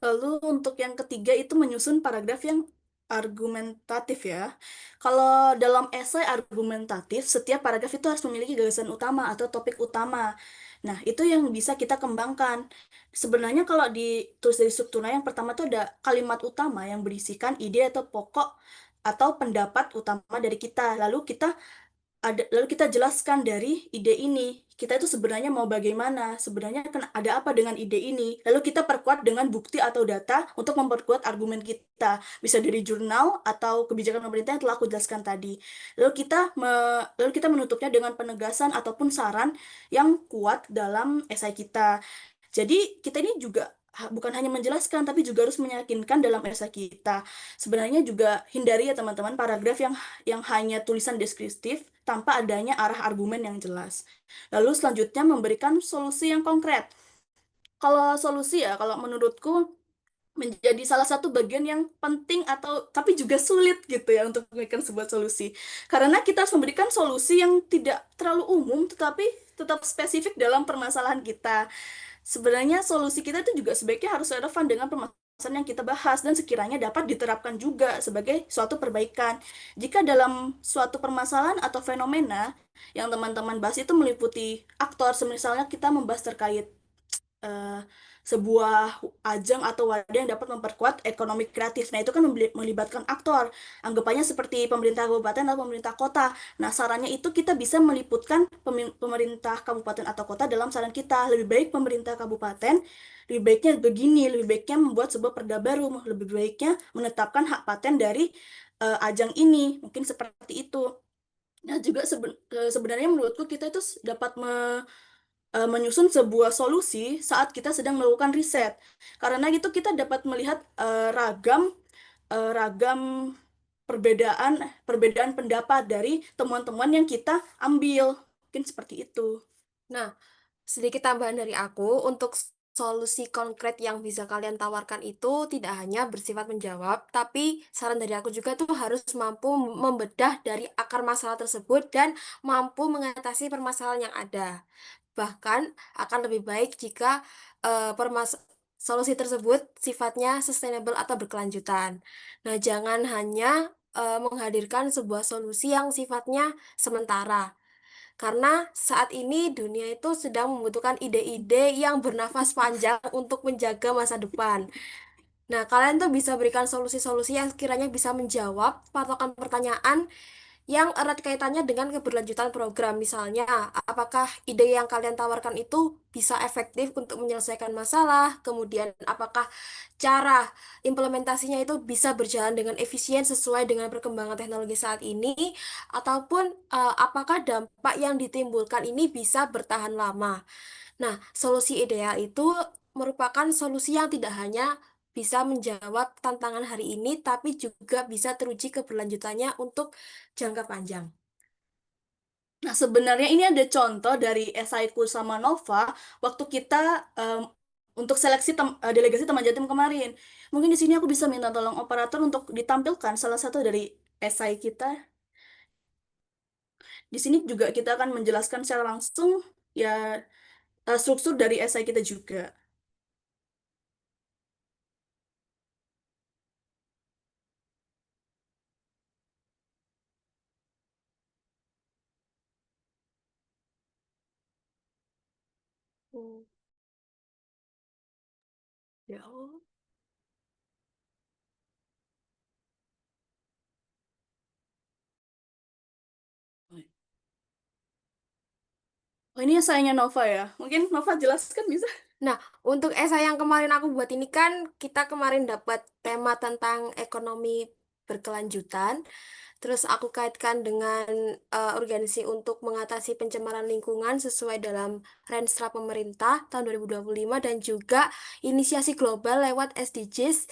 Lalu untuk yang ketiga itu menyusun paragraf yang argumentatif ya. Kalau dalam esai argumentatif, setiap paragraf itu harus memiliki gagasan utama atau topik utama. Nah, itu yang bisa kita kembangkan. Sebenarnya kalau ditulis dari strukturnya, yang pertama itu ada kalimat utama yang berisikan ide atau pokok atau pendapat utama dari kita. Lalu kita jelaskan dari ide ini. Kita itu sebenarnya mau bagaimana, sebenarnya ada apa dengan ide ini. Lalu kita perkuat dengan bukti atau data untuk memperkuat argumen kita. Bisa dari jurnal atau kebijakan pemerintah yang telah aku jelaskan tadi. Lalu kita menutupnya dengan penegasan ataupun saran yang kuat dalam esai kita. Jadi kita ini juga bukan hanya menjelaskan, tapi juga harus meyakinkan dalam esai kita. Sebenarnya juga hindari ya teman-teman paragraf yang hanya tulisan deskriptif tanpa adanya arah argumen yang jelas. Lalu selanjutnya memberikan solusi yang konkret. Kalau solusi ya, kalau menurutku menjadi salah satu bagian yang penting atau tapi juga sulit gitu ya untuk memberikan sebuah solusi. Karena kita harus memberikan solusi yang tidak terlalu umum tetapi tetap spesifik dalam permasalahan kita. Sebenarnya solusi kita itu juga sebaiknya harus relevan dengan permasalahan yang kita bahas dan sekiranya dapat diterapkan juga sebagai suatu perbaikan. Jika dalam suatu permasalahan atau fenomena yang teman-teman bahas itu meliputi aktor, misalnya kita membahas terkait eh, sebuah ajang atau wadah yang dapat memperkuat ekonomi kreatif. Nah, itu kan melibatkan aktor. Anggapannya seperti pemerintah kabupaten atau pemerintah kota. Nah, sarannya itu kita bisa meliputkan pemerintah kabupaten atau kota dalam saran kita. Lebih baik pemerintah kabupaten, lebih baiknya begini, lebih baiknya membuat sebuah perda baru, lebih baiknya menetapkan hak paten dari ajang ini. Mungkin seperti itu. Nah, juga sebenarnya menurutku kita itu dapat menyusun sebuah solusi saat kita sedang melakukan riset. Karena gitu kita dapat melihat ragam perbedaan perbedaan pendapat dari temuan-temuan yang kita ambil. Mungkin seperti itu. Nah, sedikit tambahan dari aku, untuk solusi konkret yang bisa kalian tawarkan itu tidak hanya bersifat menjawab, tapi saran dari aku juga tuh harus mampu membedah dari akar masalah tersebut dan mampu mengatasi permasalahan yang ada. Bahkan akan lebih baik jika solusi tersebut sifatnya sustainable atau berkelanjutan. Nah, jangan hanya menghadirkan sebuah solusi yang sifatnya sementara. Karena saat ini dunia itu sedang membutuhkan ide-ide yang bernafas panjang untuk menjaga masa depan. Nah, kalian tuh bisa berikan solusi-solusi yang sekiranya bisa menjawab patokan pertanyaan yang erat kaitannya dengan keberlanjutan program. Misalnya, apakah ide yang kalian tawarkan itu bisa efektif untuk menyelesaikan masalah, kemudian apakah cara implementasinya itu bisa berjalan dengan efisien sesuai dengan perkembangan teknologi saat ini, ataupun apakah dampak yang ditimbulkan ini bisa bertahan lama. Nah, solusi ideal itu merupakan solusi yang tidak hanya bisa menjawab tantangan hari ini, tapi juga bisa teruji keberlanjutannya untuk jangka panjang. Nah, sebenarnya ini ada contoh dari esaiku sama Nova waktu kita untuk seleksi delegasi teman Jatim kemarin. Mungkin di sini aku bisa minta tolong operator untuk ditampilkan salah satu dari esai kita. Di sini juga kita akan menjelaskan secara langsung ya struktur dari esai kita juga. Hmm. Ya. Oh, ini esainya Nova ya. Mungkin Nova jelaskan bisa? Nah, untuk esai yang kemarin aku buat ini kan kita kemarin dapat tema tentang ekonomi berkelanjutan. Terus aku kaitkan dengan organisasi untuk mengatasi pencemaran lingkungan sesuai dalam Renstra pemerintah tahun 2025 dan juga inisiasi global lewat SDGs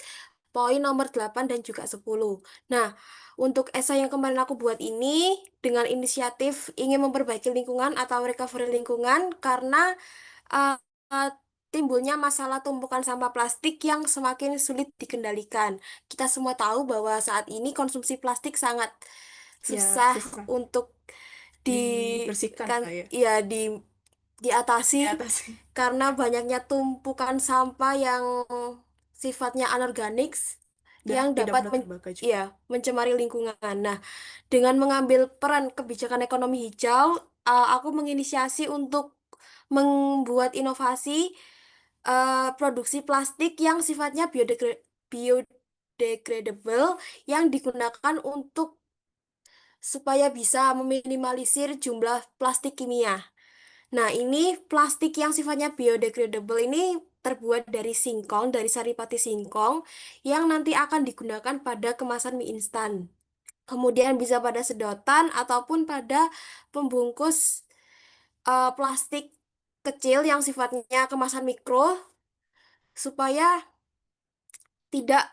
poin nomor 8 dan juga 10. Nah, untuk esai yang kemarin aku buat ini dengan inisiatif ingin memperbaiki lingkungan atau recovery lingkungan karena eh, eh, timbulnya masalah tumpukan sampah plastik yang semakin sulit dikendalikan. Kita semua tahu bahwa saat ini konsumsi plastik sangat Ya, susah susah untuk di dibersihkan kan lah ya. ya diatasi Di atas. karena banyaknya tumpukan sampah yang sifatnya anorganik Dan yang tidak dapat mudah terbakar juga. ya mencemari lingkungan. Nah, dengan mengambil peran kebijakan ekonomi hijau, aku menginisiasi untuk membuat inovasi produksi plastik yang sifatnya biodegradable yang digunakan untuk supaya bisa meminimalisir jumlah plastik kimia. Nah, ini plastik yang sifatnya biodegradable ini terbuat dari singkong, dari saripati singkong yang nanti akan digunakan pada kemasan mie instan. Kemudian bisa pada sedotan ataupun pada pembungkus plastik kecil yang sifatnya kemasan mikro supaya tidak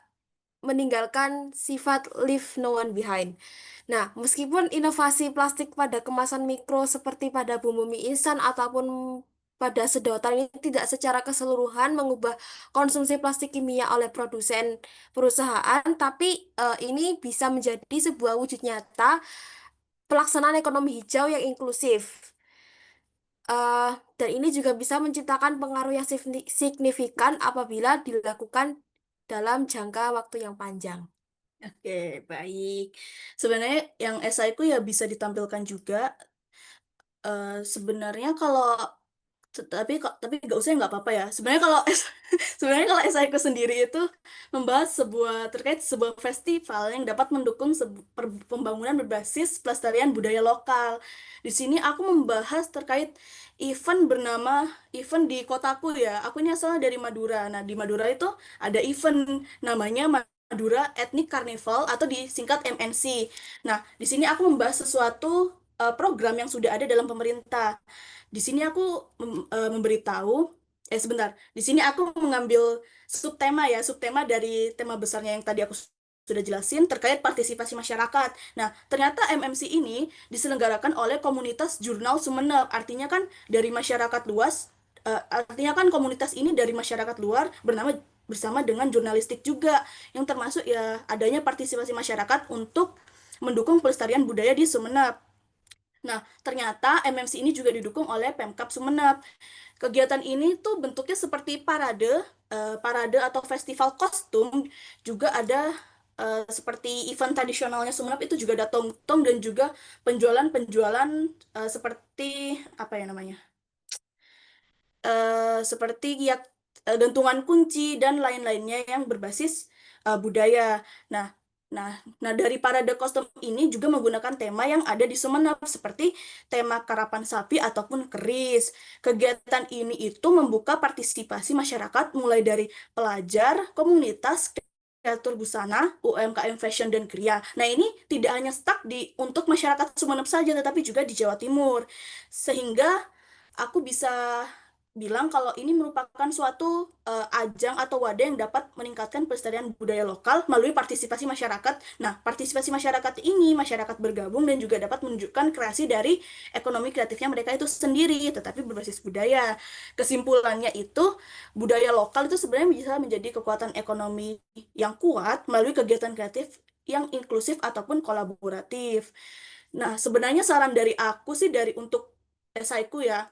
meninggalkan sifat leave no one behind. Nah, meskipun inovasi plastik pada kemasan mikro seperti pada bumbu mie instan ataupun pada sedotan ini tidak secara keseluruhan mengubah konsumsi plastik kimia oleh produsen perusahaan, tapi ini bisa menjadi sebuah wujud nyata pelaksanaan ekonomi hijau yang inklusif. Eh, dan ini juga bisa menciptakan pengaruh yang signifikan apabila dilakukan dalam jangka waktu yang panjang. Oke, baik. Sebenarnya yang esaiku ya bisa ditampilkan juga. Sebenarnya kalau tapi nggak usah nggak apa-apa ya. Sebenarnya kalau sebenarnya kalau esaiku sendiri itu membahas terkait sebuah festival yang dapat mendukung pembangunan berbasis pelestarian budaya lokal. Di sini aku membahas terkait event di kotaku ya. Aku ini asalnya dari Madura. Nah, di Madura itu ada event namanya Madura Ethnic Carnival atau disingkat MNC. Nah, di sini aku membahas sesuatu program yang sudah ada dalam pemerintah. Di sini aku memberitahu, sebentar. Di sini aku mengambil subtema dari tema besarnya yang tadi aku sudah jelasin terkait partisipasi masyarakat. Nah, ternyata MMC ini diselenggarakan oleh komunitas Jurnal Sumeneb. Artinya kan dari masyarakat luas, artinya kan komunitas ini dari masyarakat luar bersama dengan jurnalistik juga, yang termasuk ya adanya partisipasi masyarakat untuk mendukung pelestarian budaya di Sumeneb. Nah, ternyata MMC ini juga didukung oleh Pemkab Sumeneb. Kegiatan ini tuh bentuknya seperti parade atau festival kostum, juga ada seperti event tradisionalnya Sumeneb itu juga ada tong-tong dan juga penjualan-penjualan seperti apa ya namanya? Seperti ya gantungan kunci dan lain-lainnya yang berbasis budaya. Nah, nah, dari parade kostum ini juga menggunakan tema yang ada di Sumeneb seperti tema karapan sapi ataupun keris. Kegiatan ini itu membuka partisipasi masyarakat mulai dari pelajar, komunitas, kreatur busana, UMKM fashion dan kriya. Nah, ini tidak hanya stuck untuk masyarakat Sumeneb saja, tetapi juga di Jawa Timur. Sehingga aku bisa bilang kalau ini merupakan suatu ajang atau wadah yang dapat meningkatkan pelestarian budaya lokal melalui partisipasi masyarakat. Nah, partisipasi masyarakat ini, masyarakat bergabung dan juga dapat menunjukkan kreasi dari ekonomi kreatifnya mereka itu sendiri, tetapi berbasis budaya. Kesimpulannya itu, budaya lokal itu sebenarnya bisa menjadi kekuatan ekonomi yang kuat melalui kegiatan kreatif yang inklusif ataupun kolaboratif. Nah, sebenarnya saran dari aku sih untuk esaiku ya,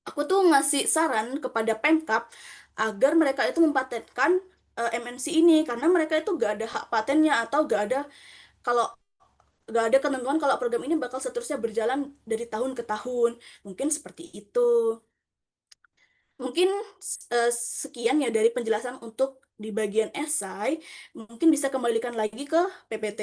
aku tuh ngasih saran kepada Pemkap agar mereka itu mempatenkan MNC ini karena mereka itu gak ada hak patennya atau kalau gak ada ketentuan kalau program ini bakal seterusnya berjalan dari tahun ke tahun. Mungkin seperti itu. Mungkin eh, sekian ya dari penjelasan untuk di bagian esai. Mungkin bisa kembalikan lagi ke PPT.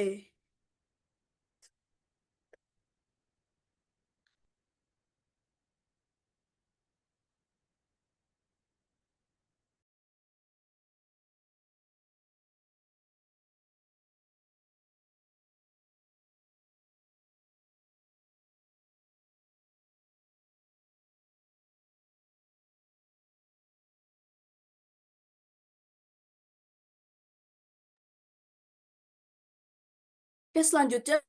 Oke, selanjutnya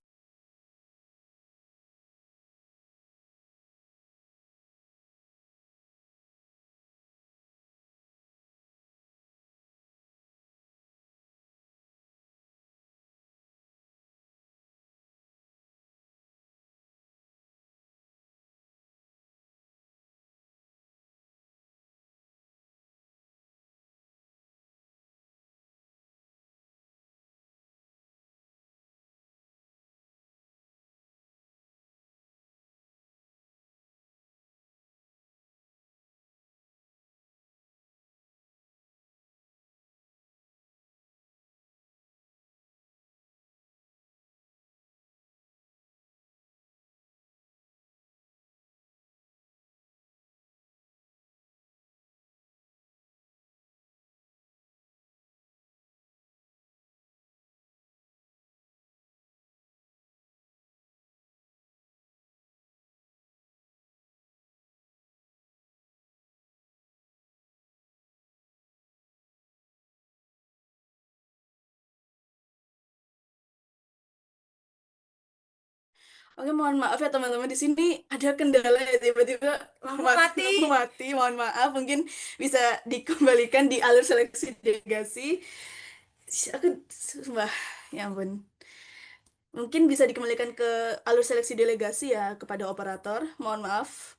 Oke, mohon maaf ya teman-teman, di sini ada kendala ya, tiba-tiba Mati. lampu mati. Mohon maaf, mungkin bisa dikembalikan di alur seleksi delegasi. Aku sumpah, ya ampun. Mungkin bisa dikembalikan ke alur seleksi delegasi ya kepada operator. Mohon maaf.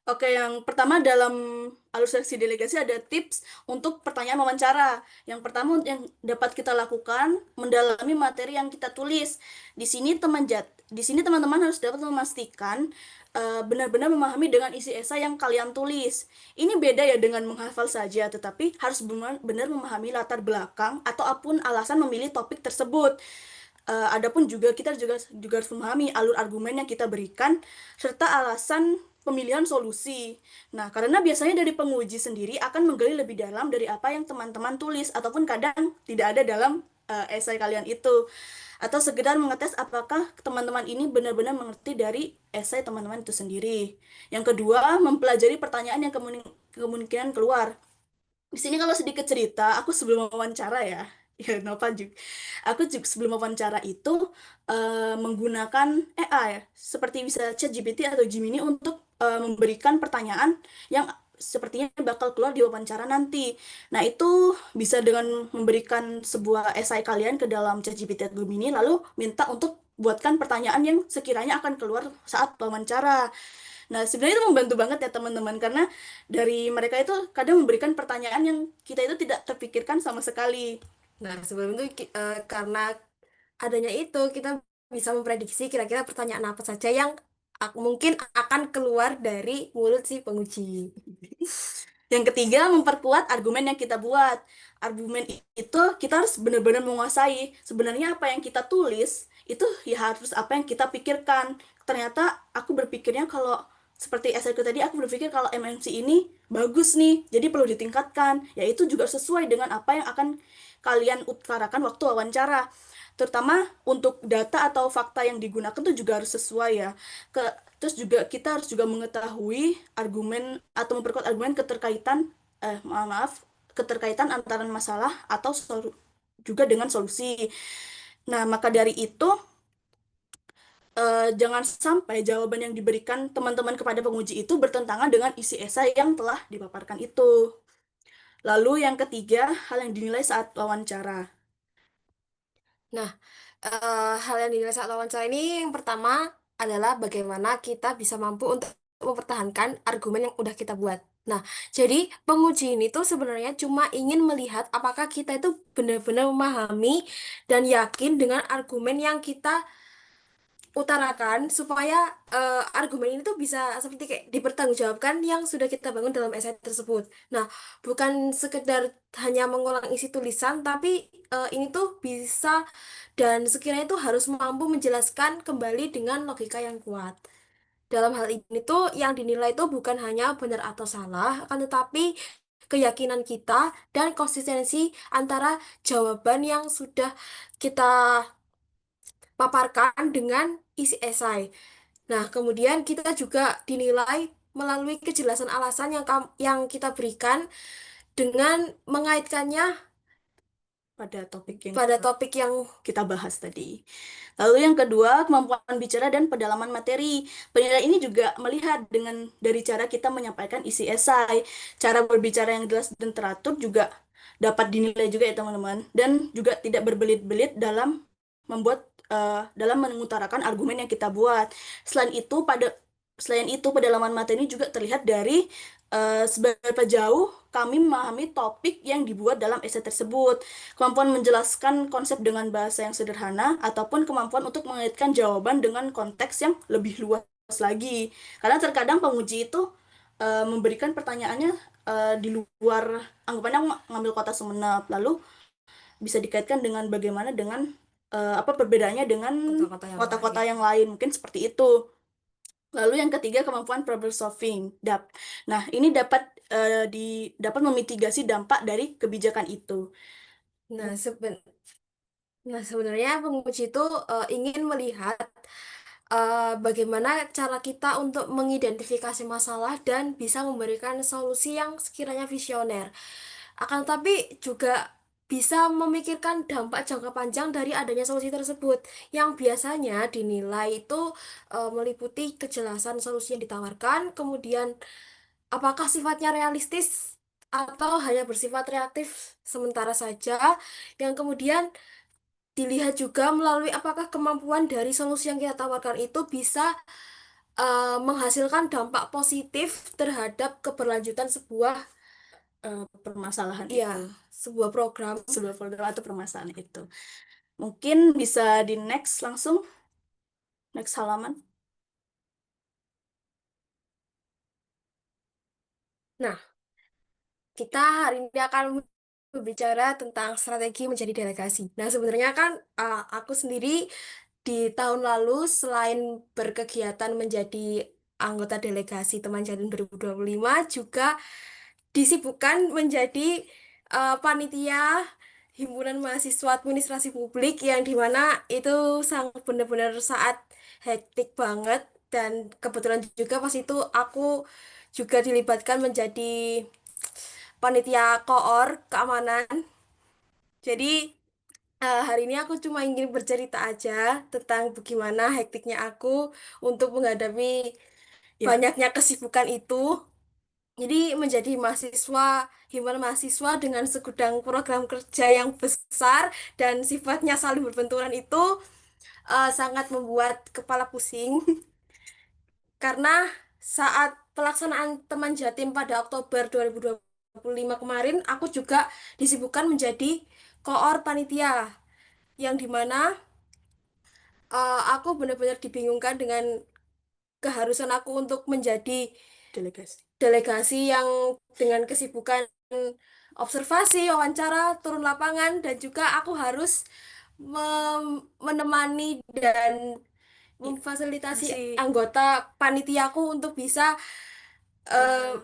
Oke, yang pertama dalam alur seleksi delegasi ada tips untuk pertanyaan wawancara. Yang pertama yang dapat kita lakukan mendalami materi yang kita tulis. Di sini teman-teman harus dapat memastikan benar-benar memahami dengan isi esai yang kalian tulis. Ini beda ya dengan menghafal saja, tetapi harus benar-benar memahami latar belakang atau apapun alasan memilih topik tersebut. Adapun juga harus memahami alur argumen yang kita berikan serta alasan pemilihan solusi. Nah, karena biasanya dari penguji sendiri akan menggali lebih dalam dari apa yang teman-teman tulis ataupun kadang tidak ada dalam esai kalian itu. Atau sekedar mengetes apakah teman-teman ini benar-benar mengerti dari esai teman-teman itu sendiri. Yang kedua, mempelajari pertanyaan yang kemungkinan keluar. Di sini kalau sedikit cerita, aku sebelum wawancara ya, ya Nova juga. Aku juga sebelum wawancara itu menggunakan AI, seperti bisa ChatGPT atau Gemini untuk memberikan pertanyaan yang sepertinya bakal keluar di wawancara nanti. Nah, itu bisa dengan memberikan sebuah esai kalian ke dalam ChatGPT atau Gemini, lalu minta untuk buatkan pertanyaan yang sekiranya akan keluar saat wawancara. Nah, sebenarnya itu membantu banget ya teman-teman, karena dari mereka itu kadang memberikan pertanyaan yang kita itu tidak terpikirkan sama sekali. Nah, sebelum itu karena adanya itu kita bisa memprediksi kira-kira pertanyaan apa saja yang mungkin akan keluar dari mulut si penguji. Yang ketiga, memperkuat argumen yang kita buat. Argumen itu kita harus benar-benar menguasai. Sebenarnya apa yang kita tulis, itu ya harus apa yang kita pikirkan. Ternyata aku berpikirnya kalau seperti esaiku tadi, aku berpikir kalau MMC ini bagus nih, jadi perlu ditingkatkan. Ya itu juga sesuai dengan apa yang akan kalian utarakan waktu wawancara. Terutama untuk data atau fakta yang digunakan tuh juga harus sesuai ya. Ke, terus juga kita harus juga mengetahui argumen atau memperkuat argumen maaf, keterkaitan antara masalah atau juga dengan solusi. Nah, maka dari itu jangan sampai jawaban yang diberikan teman-teman kepada penguji itu bertentangan dengan isi esai yang telah dipaparkan itu. Lalu yang ketiga, hal yang dinilai saat wawancara. Nah, hal yang dinilai saat wawancara ini yang pertama adalah bagaimana kita bisa mampu untuk mempertahankan argumen yang udah kita buat. Nah, jadi penguji ini tuh sebenarnya cuma ingin melihat apakah kita itu benar-benar memahami dan yakin dengan argumen yang kita utarakan supaya argumen ini tuh bisa seperti kayak dipertanggungjawabkan yang sudah kita bangun dalam esai tersebut. Nah, bukan sekedar hanya mengulang isi tulisan, tapi ini tuh bisa dan sekiranya itu harus mampu menjelaskan kembali dengan logika yang kuat. Dalam hal ini tuh yang dinilai itu bukan hanya benar atau salah, akan tetapi keyakinan kita dan konsistensi antara jawaban yang sudah kita paparkan dengan isi esai. Nah, kemudian kita juga dinilai melalui kejelasan alasan yang kita berikan dengan mengaitkannya pada pada topik yang kita bahas tadi. Lalu yang kedua, kemampuan bicara dan pedalaman materi. Penilaian ini juga melihat dari cara kita menyampaikan isi esai, cara berbicara yang jelas dan teratur juga dapat dinilai juga ya teman-teman. Dan juga tidak berbelit-belit dalam mengutarakan argumen yang kita buat. Selain itu pedalaman materi juga terlihat dari seberapa jauh kami memahami topik yang dibuat dalam esai tersebut, kemampuan menjelaskan konsep dengan bahasa yang sederhana, ataupun kemampuan untuk mengaitkan jawaban dengan konteks yang lebih luas lagi. Karena terkadang penguji itu memberikan pertanyaannya di luar, anggapannya aku ngambil kota Sumenep, lalu bisa dikaitkan dengan bagaimana dengan apa perbedaannya dengan kota-kota yang kota-kota lain. yang lain, mungkin seperti itu. Lalu yang ketiga, kemampuan problem solving. Nah, ini dapat memitigasi dampak dari kebijakan itu. Nah, sebenarnya penguji itu ingin melihat bagaimana cara kita untuk mengidentifikasi masalah dan bisa memberikan solusi yang sekiranya visioner. Akan tetapi juga bisa memikirkan dampak jangka panjang dari adanya solusi tersebut, yang biasanya dinilai itu meliputi kejelasan solusi yang ditawarkan, kemudian apakah sifatnya realistis atau hanya bersifat reaktif sementara saja, yang kemudian dilihat juga melalui apakah kemampuan dari solusi yang kita tawarkan itu bisa menghasilkan dampak positif terhadap keberlanjutan sebuah Permasalahan ya itu, sebuah program. sebuah program atau permasalahan itu. Mungkin bisa di next halaman. Nah, kita hari ini akan berbicara tentang strategi menjadi delegasi. Nah, sebenarnya kan aku sendiri di tahun lalu selain berkegiatan menjadi anggota delegasi Teman Jatim 2025 juga disibukkan menjadi panitia Himpunan Mahasiswa Administrasi Publik, yang dimana itu sangat benar-benar saat hektik banget, dan kebetulan juga pas itu aku juga dilibatkan menjadi panitia koor keamanan. Jadi hari ini aku cuma ingin bercerita aja tentang bagaimana hektiknya aku untuk menghadapi Ya, banyaknya kesibukan itu. Jadi menjadi mahasiswa, himpunan mahasiswa dengan segudang program kerja yang besar dan sifatnya saling berbenturan itu sangat membuat kepala pusing. Karena saat pelaksanaan Teman Jatim pada Oktober 2025 kemarin, aku juga disibukkan menjadi koor panitia, yang dimana aku benar-benar dibingungkan dengan keharusan aku untuk menjadi delegasi. delegasi yang dengan kesibukan observasi, wawancara, turun lapangan, dan juga aku harus menemani dan memfasilitasi Kasih anggota panitiaku untuk bisa eh,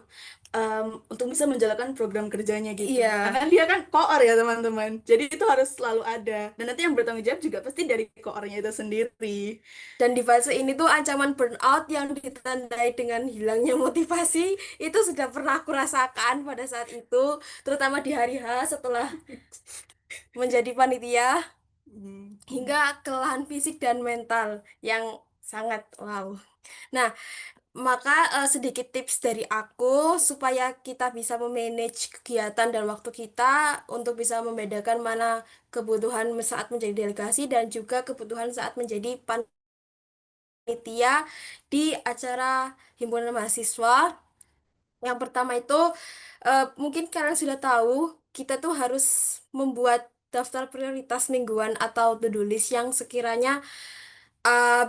eh, untuk bisa menjalankan program kerjanya gitu. iya, Karena dia kan koor ya teman-teman. Jadi itu harus selalu ada. Dan nanti yang bertanggung jawab juga pasti dari koornya itu sendiri. dan di fase ini tuh ancaman burnout yang ditandai dengan hilangnya motivasi itu sudah pernah aku rasakan pada saat itu, terutama di hari H setelah menjadi panitia, Hmm. hingga kelelahan fisik dan mental yang sangat wow. Nah, maka sedikit tips dari aku supaya kita bisa memanage kegiatan dan waktu kita untuk bisa membedakan mana kebutuhan saat menjadi delegasi dan juga kebutuhan saat menjadi panitia di acara himpunan mahasiswa. Yang pertama itu mungkin kalian sudah tahu, kita tuh harus membuat daftar prioritas mingguan atau to-do list yang sekiranya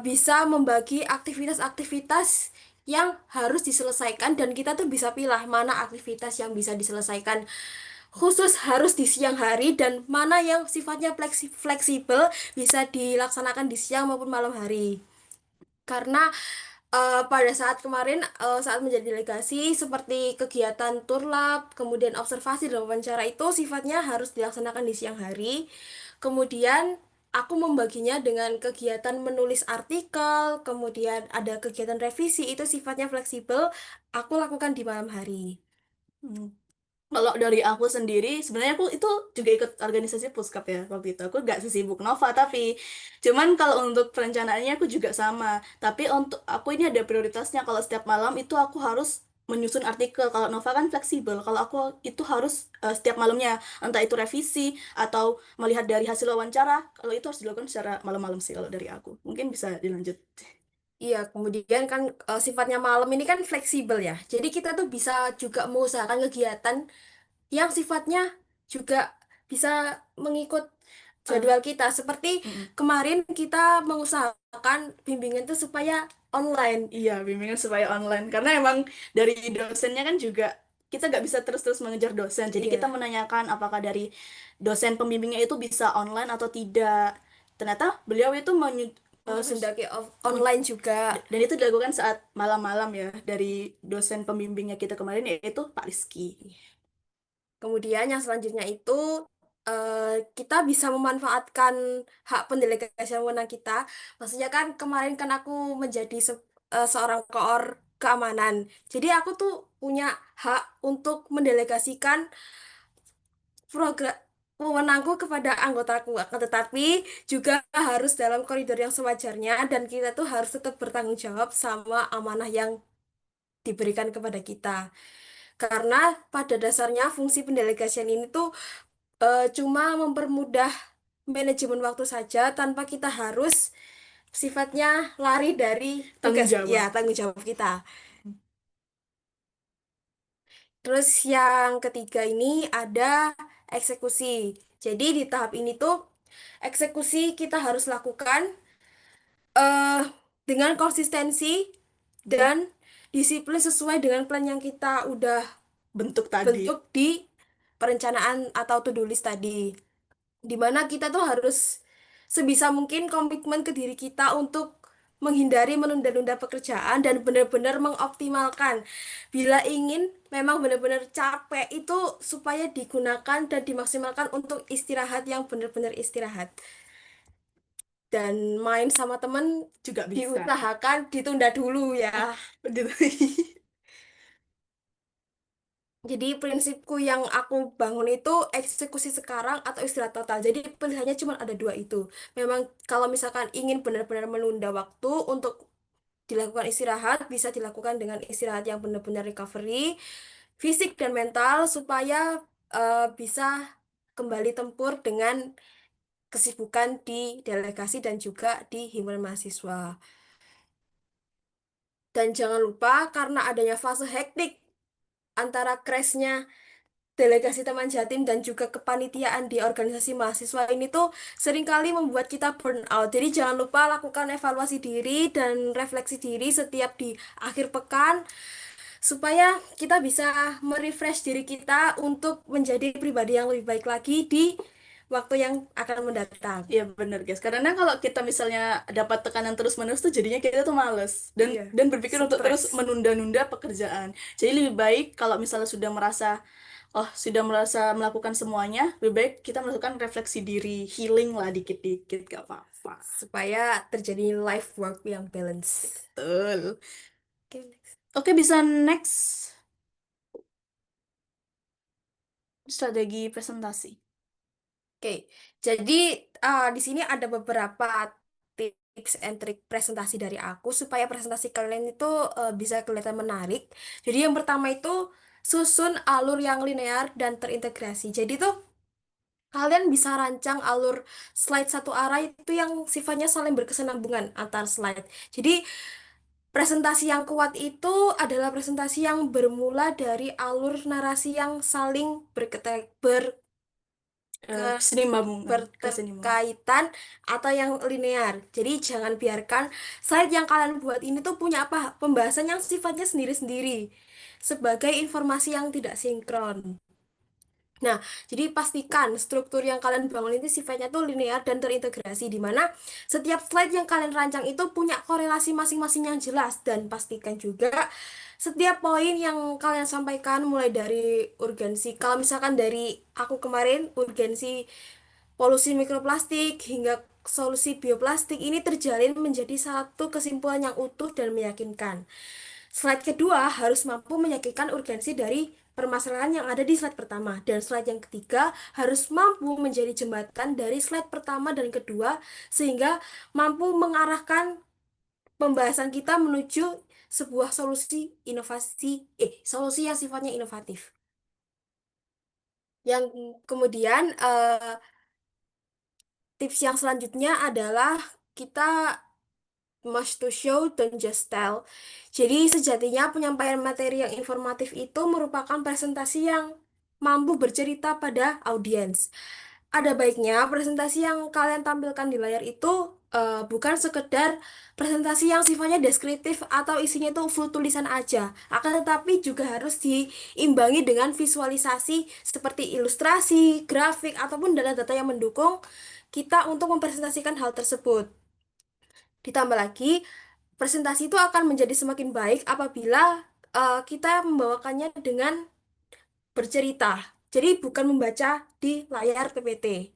bisa membagi aktivitas-aktivitas yang harus diselesaikan, dan kita tuh bisa pilih mana aktivitas yang bisa diselesaikan khusus harus di siang hari dan mana yang sifatnya fleksibel bisa dilaksanakan di siang maupun malam hari. Karena pada saat kemarin saat menjadi delegasi seperti kegiatan turlab, kemudian observasi dan wawancara itu sifatnya harus dilaksanakan di siang hari. Kemudian aku membaginya dengan kegiatan menulis artikel, kemudian ada kegiatan revisi itu sifatnya fleksibel, aku lakukan di malam hari. Hmm. Kalau dari aku sendiri, sebenarnya aku itu juga ikut organisasi Puskap ya waktu itu. Aku gak sesibuk Nova, tapi cuman kalau untuk perencanaannya aku juga sama. Tapi untuk aku ini ada prioritasnya. Kalau setiap malam itu aku harus menyusun artikel. Kalau Nova kan fleksibel. Kalau aku itu harus setiap malamnya, entah itu revisi atau melihat dari hasil wawancara. Kalau itu harus dilakukan secara malam-malam sih kalau dari aku. Mungkin bisa dilanjut. Iya, kemudian kan sifatnya malam ini kan fleksibel ya. Jadi kita tuh bisa juga mengusahakan kegiatan yang sifatnya juga bisa mengikut Eh, jadwal kita. Seperti mm-mm. kemarin kita mengusahakan bimbingan itu supaya online. Iya, bimbingan supaya online. Karena emang dari dosennya kan juga kita nggak bisa terus-terus mengejar dosen. Jadi kita Iya, menanyakan apakah dari dosen pembimbingnya itu bisa online atau tidak. Ternyata beliau itu menghendaki online juga. dan itu dilakukan saat malam-malam ya dari dosen pembimbingnya kita kemarin yaitu Pak Rizky. Kemudian yang selanjutnya itu kita bisa memanfaatkan hak pendelegasian wewenang kita. Maksudnya kan kemarin kan aku menjadi seorang koor keamanan. Jadi aku tuh punya hak untuk mendelegasikan program wewenangku kepada anggotaku. Akan tetapi juga harus dalam koridor yang sewajarnya dan kita tuh harus tetap bertanggung jawab sama amanah yang diberikan kepada kita. Karena pada dasarnya fungsi pendelegasian ini tuh cuma mempermudah manajemen waktu saja tanpa kita harus sifatnya lari dari Tanggung tugas ya jawab. tanggung jawab kita. Terus yang ketiga ini ada eksekusi. Jadi di tahap ini tuh eksekusi kita harus lakukan eh dengan konsistensi Dan dan disiplin sesuai dengan plan yang kita udah bentuk tadi. bentuk di perencanaan atau to-do list tadi. Dimana kita tuh harus sebisa mungkin komitmen ke diri kita untuk menghindari menunda-nunda pekerjaan dan benar-benar mengoptimalkan. Bila ingin memang benar-benar capek itu supaya digunakan dan dimaksimalkan untuk istirahat yang benar-benar istirahat. Dan main sama temen Juga bisa. diusahakan ditunda dulu ya. Gitu. Jadi prinsipku yang aku bangun itu eksekusi sekarang atau istirahat total. Jadi pilihannya cuma ada dua itu. Memang kalau misalkan ingin benar-benar menunda waktu untuk dilakukan istirahat, bisa dilakukan dengan istirahat yang benar-benar recovery, fisik dan mental supaya bisa kembali tempur dengan kesibukan di delegasi dan juga di himpunan mahasiswa. Dan jangan lupa karena adanya fase hektik antara crashnya delegasi teman Jatim dan juga kepanitiaan di organisasi mahasiswa ini tuh seringkali membuat kita burn out. Jadi jangan lupa lakukan evaluasi diri dan refleksi diri setiap di akhir pekan supaya kita bisa merefresh diri kita untuk menjadi pribadi yang lebih baik lagi di waktu yang akan mendatang. Iya bener guys, karena kalau kita misalnya dapat tekanan terus-menerus tuh jadinya kita tuh males Iya, dan berpikir untuk terus stres. menunda-nunda pekerjaan. Jadi lebih baik kalau misalnya sudah merasa melakukan semuanya, lebih baik kita melakukan refleksi diri, healing lah dikit-dikit gak apa-apa. Supaya terjadi life work yang balance. Betul. Oke, next. Oke, bisa next strategi presentasi. Oke, jadi di sini ada beberapa tips and trik presentasi dari aku supaya presentasi kalian itu bisa kelihatan menarik. Jadi yang pertama itu susun alur yang linear dan terintegrasi. Jadi tuh kalian bisa rancang alur slide satu arah itu yang sifatnya saling berkesinambungan antar slide. Jadi presentasi yang kuat itu adalah presentasi yang bermula dari alur narasi yang saling Kesinambungan, kesinambungan. berterkaitan atau yang linear. Jadi jangan biarkan slide yang kalian buat ini tuh punya apa pembahasan yang sifatnya sendiri-sendiri sebagai informasi yang tidak sinkron. Nah, jadi pastikan struktur yang kalian bangun itu sifatnya tuh linear dan terintegrasi, di mana setiap slide yang kalian rancang itu punya korelasi masing-masing yang jelas, dan pastikan juga setiap poin yang kalian sampaikan mulai dari urgensi, kalau misalkan dari aku kemarin, urgensi polusi mikroplastik hingga solusi bioplastik ini terjalin menjadi satu kesimpulan yang utuh dan meyakinkan. Slide kedua harus mampu meyakinkan urgensi dari permasalahan yang ada di slide pertama. Dan slide yang ketiga harus mampu menjadi jembatan dari slide pertama dan kedua, sehingga mampu mengarahkan pembahasan kita menuju sebuah solusi yang sifatnya inovatif. Yang kemudian tips yang selanjutnya adalah kita must to show, don't just tell. Jadi sejatinya penyampaian materi yang informatif itu merupakan presentasi yang mampu bercerita pada audiens. Ada baiknya presentasi yang kalian tampilkan di layar itu bukan sekedar presentasi yang sifatnya deskriptif atau isinya itu full tulisan aja. Akan tetapi juga harus diimbangi dengan visualisasi seperti ilustrasi, grafik, ataupun data-data yang mendukung kita untuk mempresentasikan hal tersebut. Ditambah lagi, presentasi itu akan menjadi semakin baik apabila kita membawakannya dengan bercerita. Jadi bukan membaca di layar PPT.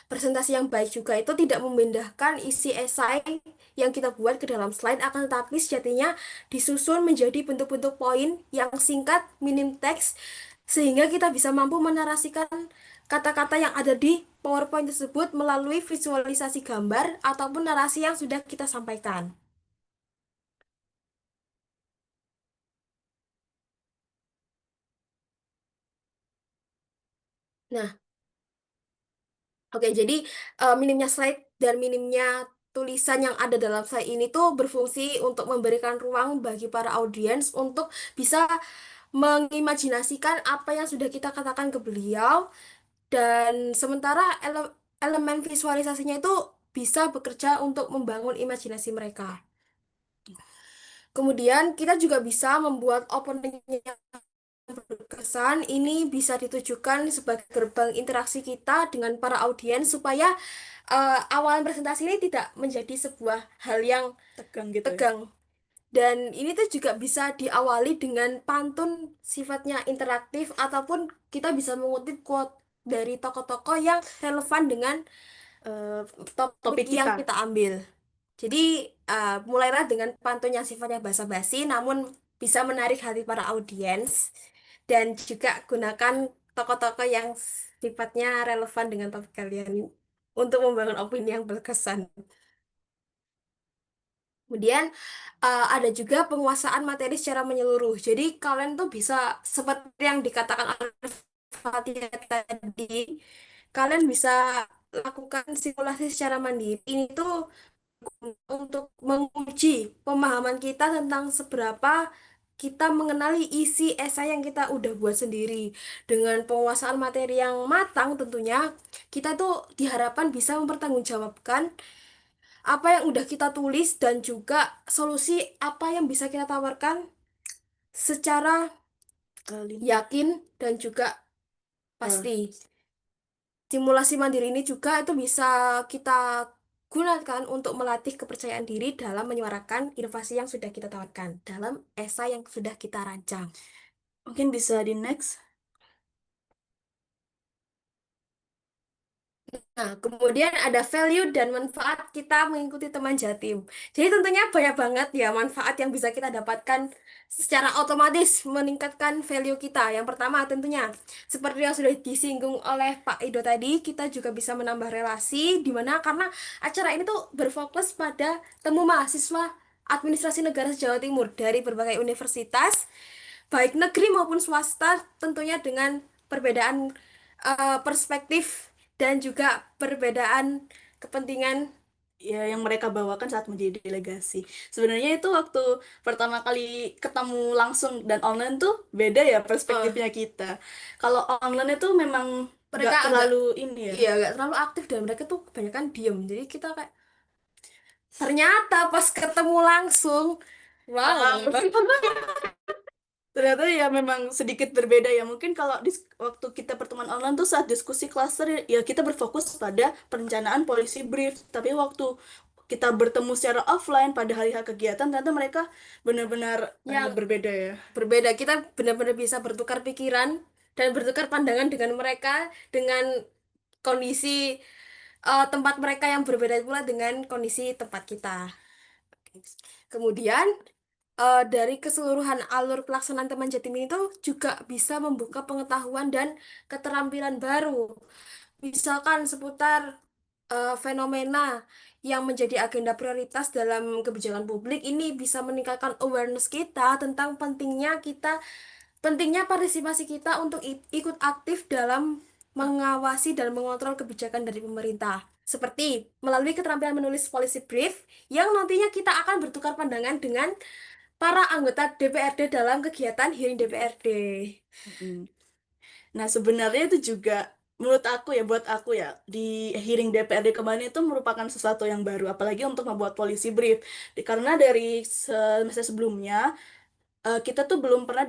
Presentasi yang baik juga itu tidak memindahkan isi esai yang kita buat ke dalam slide, akan tetapi sejatinya disusun menjadi bentuk-bentuk poin yang singkat, minim teks, sehingga kita bisa mampu menarasikan kata-kata yang ada di PowerPoint tersebut melalui visualisasi gambar ataupun narasi yang sudah kita sampaikan. Nah, oke, jadi minimnya slide dan minimnya tulisan yang ada dalam slide ini tuh berfungsi untuk memberikan ruang bagi para audiens untuk bisa mengimajinasikan apa yang sudah kita katakan ke beliau, dan sementara elemen visualisasinya itu bisa bekerja untuk membangun imajinasi mereka. Kemudian kita juga bisa membuat opening yang berkesan. Ini bisa ditujukan sebagai gerbang interaksi kita dengan para audiens supaya awalan presentasi ini tidak menjadi sebuah hal yang Tegang gitu ya. tegang. Dan ini tuh juga bisa diawali dengan pantun sifatnya interaktif ataupun kita bisa mengutip quote dari tokoh-tokoh yang relevan dengan Eh, topik topik yang kita. kita ambil. Jadi mulailah dengan pantun yang sifatnya basa-basi namun bisa menarik hati para audiens, dan juga gunakan tokoh-tokoh yang sifatnya relevan dengan topik kalian untuk membangun opini yang berkesan. Kemudian ada juga penguasaan materi secara menyeluruh. Jadi kalian tuh bisa seperti yang dikatakan oleh Fatia tadi, kalian bisa lakukan simulasi secara mandiri. Ini tuh untuk menguji pemahaman kita tentang seberapa kita mengenali isi esai yang kita udah buat sendiri. Dengan penguasaan materi yang matang tentunya, kita tuh diharapkan bisa mempertanggungjawabkan apa yang udah kita tulis dan juga solusi apa yang bisa kita tawarkan secara Kali. yakin dan juga pasti. Simulasi mandiri ini juga itu bisa kita gunakan untuk melatih kepercayaan diri dalam menyuarakan inovasi yang sudah kita tawarkan dalam esai yang sudah kita rancang. Mungkin bisa di next. Nah, kemudian ada value dan manfaat kita mengikuti teman Jatim. Jadi tentunya banyak banget ya manfaat yang bisa kita dapatkan secara otomatis meningkatkan value kita. Yang pertama tentunya seperti yang sudah disinggung oleh Pak Ido tadi, kita juga bisa menambah relasi di mana karena acara ini tuh berfokus pada temu mahasiswa administrasi negara Jawa Timur dari berbagai universitas, baik negeri maupun swasta, tentunya dengan perbedaan perspektif dan juga perbedaan kepentingan. Ya, yang mereka bawakan saat menjadi delegasi. Sebenarnya itu waktu pertama kali ketemu langsung dan online tuh beda ya eh, perspektifnya kita. Kalau online itu memang Mereka nggak agak, terlalu ini ya. iya, agak terlalu aktif dan mereka tuh kebanyakan diem. Jadi kita kayak ternyata pas ketemu langsung, wow. Ah, ternyata ya memang sedikit berbeda ya. Mungkin kalau waktu kita pertemuan online tuh saat diskusi klaster ya kita berfokus pada perencanaan policy brief. Tapi waktu kita bertemu secara offline pada hari-hari kegiatan ternyata mereka benar-benar Yang berbeda ya. berbeda, kita benar-benar bisa bertukar pikiran dan bertukar pandangan dengan mereka, dengan kondisi tempat mereka yang berbeda pula dengan kondisi tempat kita. Kemudian dari keseluruhan alur pelaksanaan teman Jatim ini tuh juga bisa membuka pengetahuan dan keterampilan baru. Misalkan seputar fenomena yang menjadi agenda prioritas dalam kebijakan publik ini bisa meningkatkan awareness kita tentang pentingnya partisipasi kita untuk ikut aktif dalam mengawasi dan mengontrol kebijakan dari pemerintah. Seperti melalui keterampilan menulis policy brief yang nantinya kita akan bertukar pandangan dengan para anggota DPRD dalam kegiatan hearing DPRD. Mm. Nah, sebenarnya itu juga menurut aku ya, buat aku ya, di hearing DPRD kemarin itu merupakan sesuatu yang baru, apalagi untuk membuat policy brief. Karena dari semester sebelumnya, kita tuh belum pernah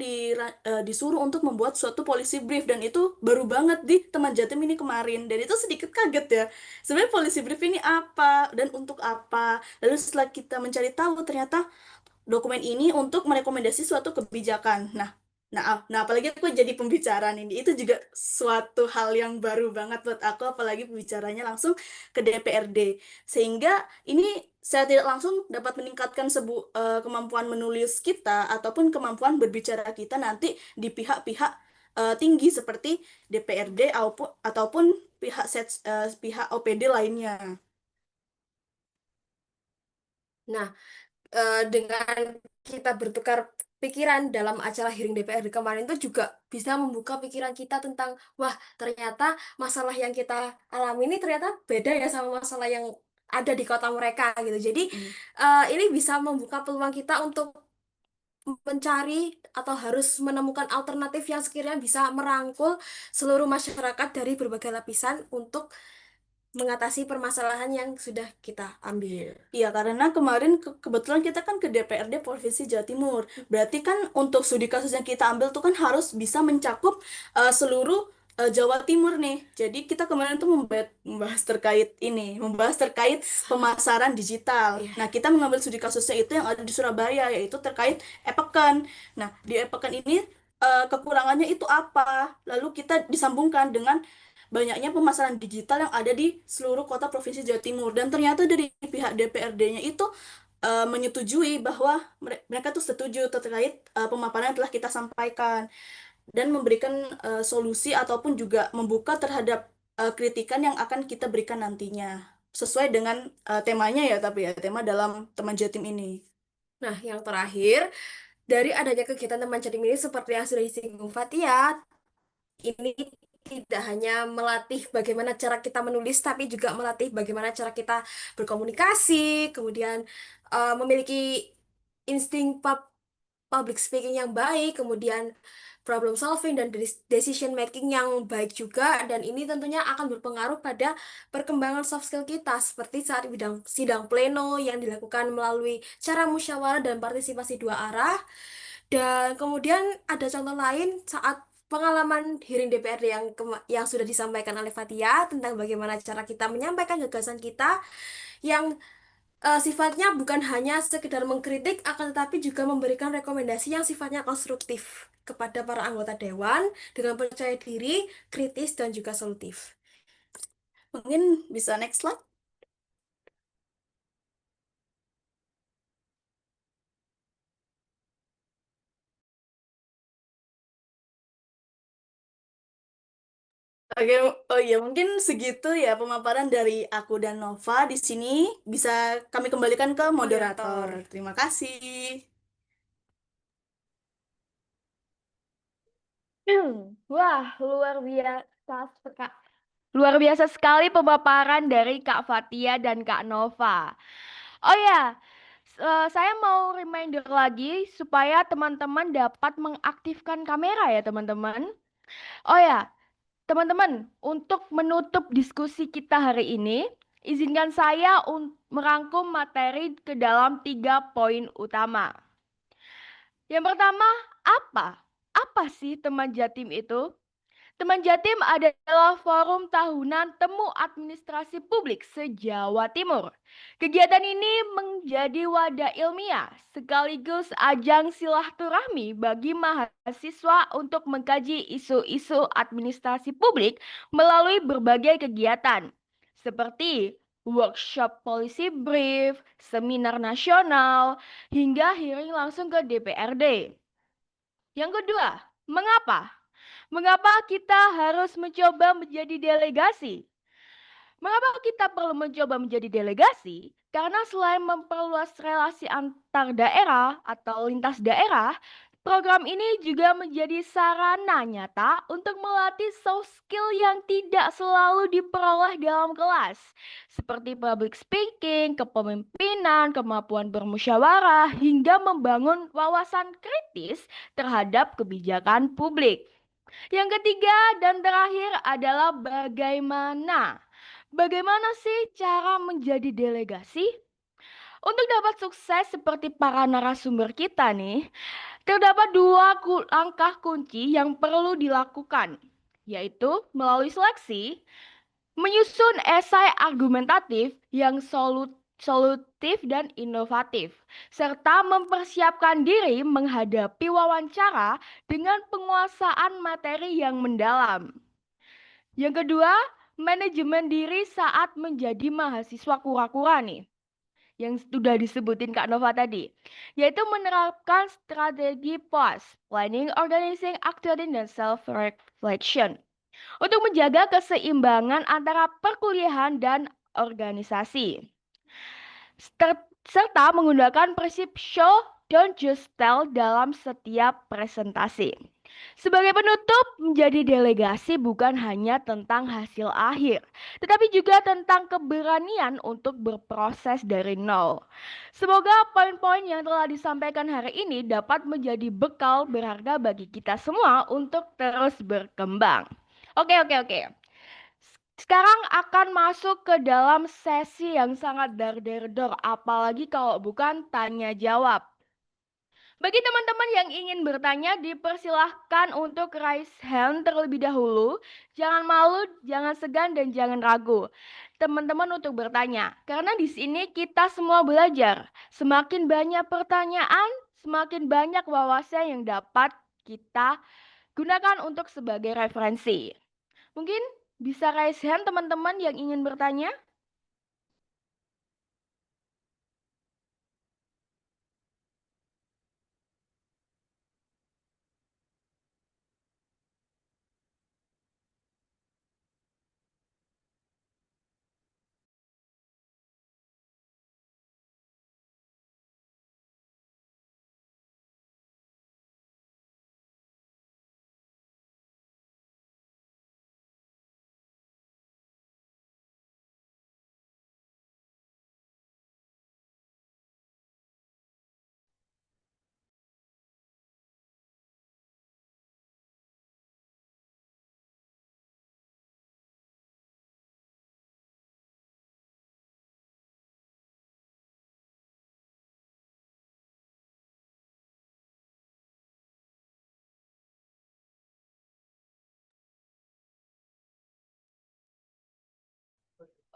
disuruh untuk membuat suatu policy brief, dan itu baru banget di teman Jatim ini kemarin, dan itu sedikit kaget ya. Sebenarnya policy brief ini apa dan untuk apa? Lalu setelah kita mencari tahu, ternyata dokumen ini untuk merekomendasi suatu kebijakan. Nah, apalagi aku jadi pembicaraan ini, itu juga suatu hal yang baru banget buat aku, apalagi pembicaranya langsung ke DPRD. Sehingga ini saya tidak langsung dapat meningkatkan kemampuan menulis kita ataupun kemampuan berbicara kita nanti di pihak-pihak tinggi seperti DPRD ataupun pihak OPD lainnya. Nah, dengan kita bertukar pikiran dalam acara hearing DPRD kemarin itu juga bisa membuka pikiran kita tentang, wah, ternyata masalah yang kita alami ini ternyata beda ya sama masalah yang ada di kota mereka gitu. Jadi ini bisa membuka peluang kita untuk mencari atau harus menemukan alternatif yang sekiranya bisa merangkul seluruh masyarakat dari berbagai lapisan untuk mengatasi permasalahan yang sudah kita ambil. Iya, karena kemarin kebetulan kita kan ke DPRD Provinsi Jawa Timur. Berarti kan untuk studi kasus yang kita ambil tuh kan harus bisa mencakup seluruh Jawa Timur nih. Jadi kita kemarin tuh membahas terkait pemasaran digital. Iya. Nah, kita mengambil studi kasusnya itu yang ada di Surabaya, yaitu terkait e-pekan. Nah, di e-pekan ini kekurangannya itu apa? Lalu kita disambungkan dengan banyaknya pemasaran digital yang ada di seluruh kota provinsi Jawa Timur, dan ternyata dari pihak DPRD-nya itu menyetujui bahwa mereka tuh setuju terkait pemaparan yang telah kita sampaikan, dan memberikan solusi ataupun juga membuka terhadap kritikan yang akan kita berikan nantinya sesuai dengan temanya ya, tapi ya tema dalam teman Jatim ini. Nah, yang terakhir, dari adanya kegiatan teman Jatim ini seperti yang sudah disinggung Fatia, ini tidak hanya melatih bagaimana cara kita menulis, tapi juga melatih bagaimana cara kita berkomunikasi, kemudian memiliki insting public speaking yang baik, kemudian problem solving dan decision making yang baik juga, dan ini tentunya akan berpengaruh pada perkembangan soft skill kita seperti saat bidang sidang pleno yang dilakukan melalui cara musyawarah dan partisipasi dua arah. Dan kemudian ada contoh lain saat pengalaman hearing DPRD yang sudah disampaikan oleh Fatia tentang bagaimana cara kita menyampaikan gagasan kita yang sifatnya bukan hanya sekedar mengkritik, akan tetapi juga memberikan rekomendasi yang sifatnya konstruktif kepada para anggota dewan dengan percaya diri, kritis, dan juga solutif. Mungkin bisa next slide. Oke, oh iya, mungkin segitu ya pemaparan dari aku dan Nova di sini. Bisa kami kembalikan ke moderator. Terima kasih. Wah, luar biasa sekali pemaparan dari Kak Fatia dan Kak Nova. Oh ya, saya mau reminder lagi supaya teman-teman dapat mengaktifkan kamera ya teman-teman. Oh ya, teman-teman, untuk menutup diskusi kita hari ini, izinkan saya merangkum materi ke dalam 3 poin utama. Yang pertama, apa? Apa sih teman Jatim itu? Teman Jatim adalah forum tahunan temu administrasi publik se-Jawa Timur. Kegiatan ini menjadi wadah ilmiah sekaligus ajang silaturahmi bagi mahasiswa untuk mengkaji isu-isu administrasi publik melalui berbagai kegiatan seperti workshop policy brief, seminar nasional, hingga hearing langsung ke DPRD. Yang kedua, mengapa? Mengapa kita harus mencoba menjadi delegasi? Mengapa kita perlu mencoba menjadi delegasi? Karena selain memperluas relasi antar daerah atau lintas daerah, program ini juga menjadi sarana nyata untuk melatih soft skill yang tidak selalu diperoleh dalam kelas, seperti public speaking, kepemimpinan, kemampuan bermusyawarah, hingga membangun wawasan kritis terhadap kebijakan publik. Yang ketiga dan terakhir adalah bagaimana. Bagaimana sih cara menjadi delegasi? Untuk dapat sukses seperti para narasumber kita nih, terdapat dua langkah kunci yang perlu dilakukan, yaitu melalui seleksi, menyusun esai argumentatif yang solutif dan inovatif, serta mempersiapkan diri menghadapi wawancara dengan penguasaan materi yang mendalam. Yang kedua, manajemen diri saat menjadi mahasiswa kura-kura nih, yang sudah disebutin Kak Nova tadi, yaitu menerapkan strategi POS, Planning, Organizing, Acting, dan Self-Reflection, untuk menjaga keseimbangan antara perkuliahan dan organisasi. Serta menggunakan prinsip show, don't just tell dalam setiap presentasi. Sebagai penutup, menjadi delegasi bukan hanya tentang hasil akhir, tetapi juga tentang keberanian untuk berproses dari nol. Semoga poin-poin yang telah disampaikan hari ini dapat menjadi bekal berharga bagi kita semua untuk terus berkembang. Oke. Sekarang akan masuk ke dalam sesi yang sangat dar-der-dor, apalagi kalau bukan tanya jawab. Bagi teman-teman yang ingin bertanya, dipersilahkan untuk raise hand terlebih dahulu. Jangan malu, jangan segan, dan jangan ragu. Teman-teman untuk bertanya, karena di sini kita semua belajar. Semakin banyak pertanyaan, semakin banyak wawasan yang dapat kita gunakan untuk sebagai referensi. Mungkin bisa raise hand teman-teman yang ingin bertanya?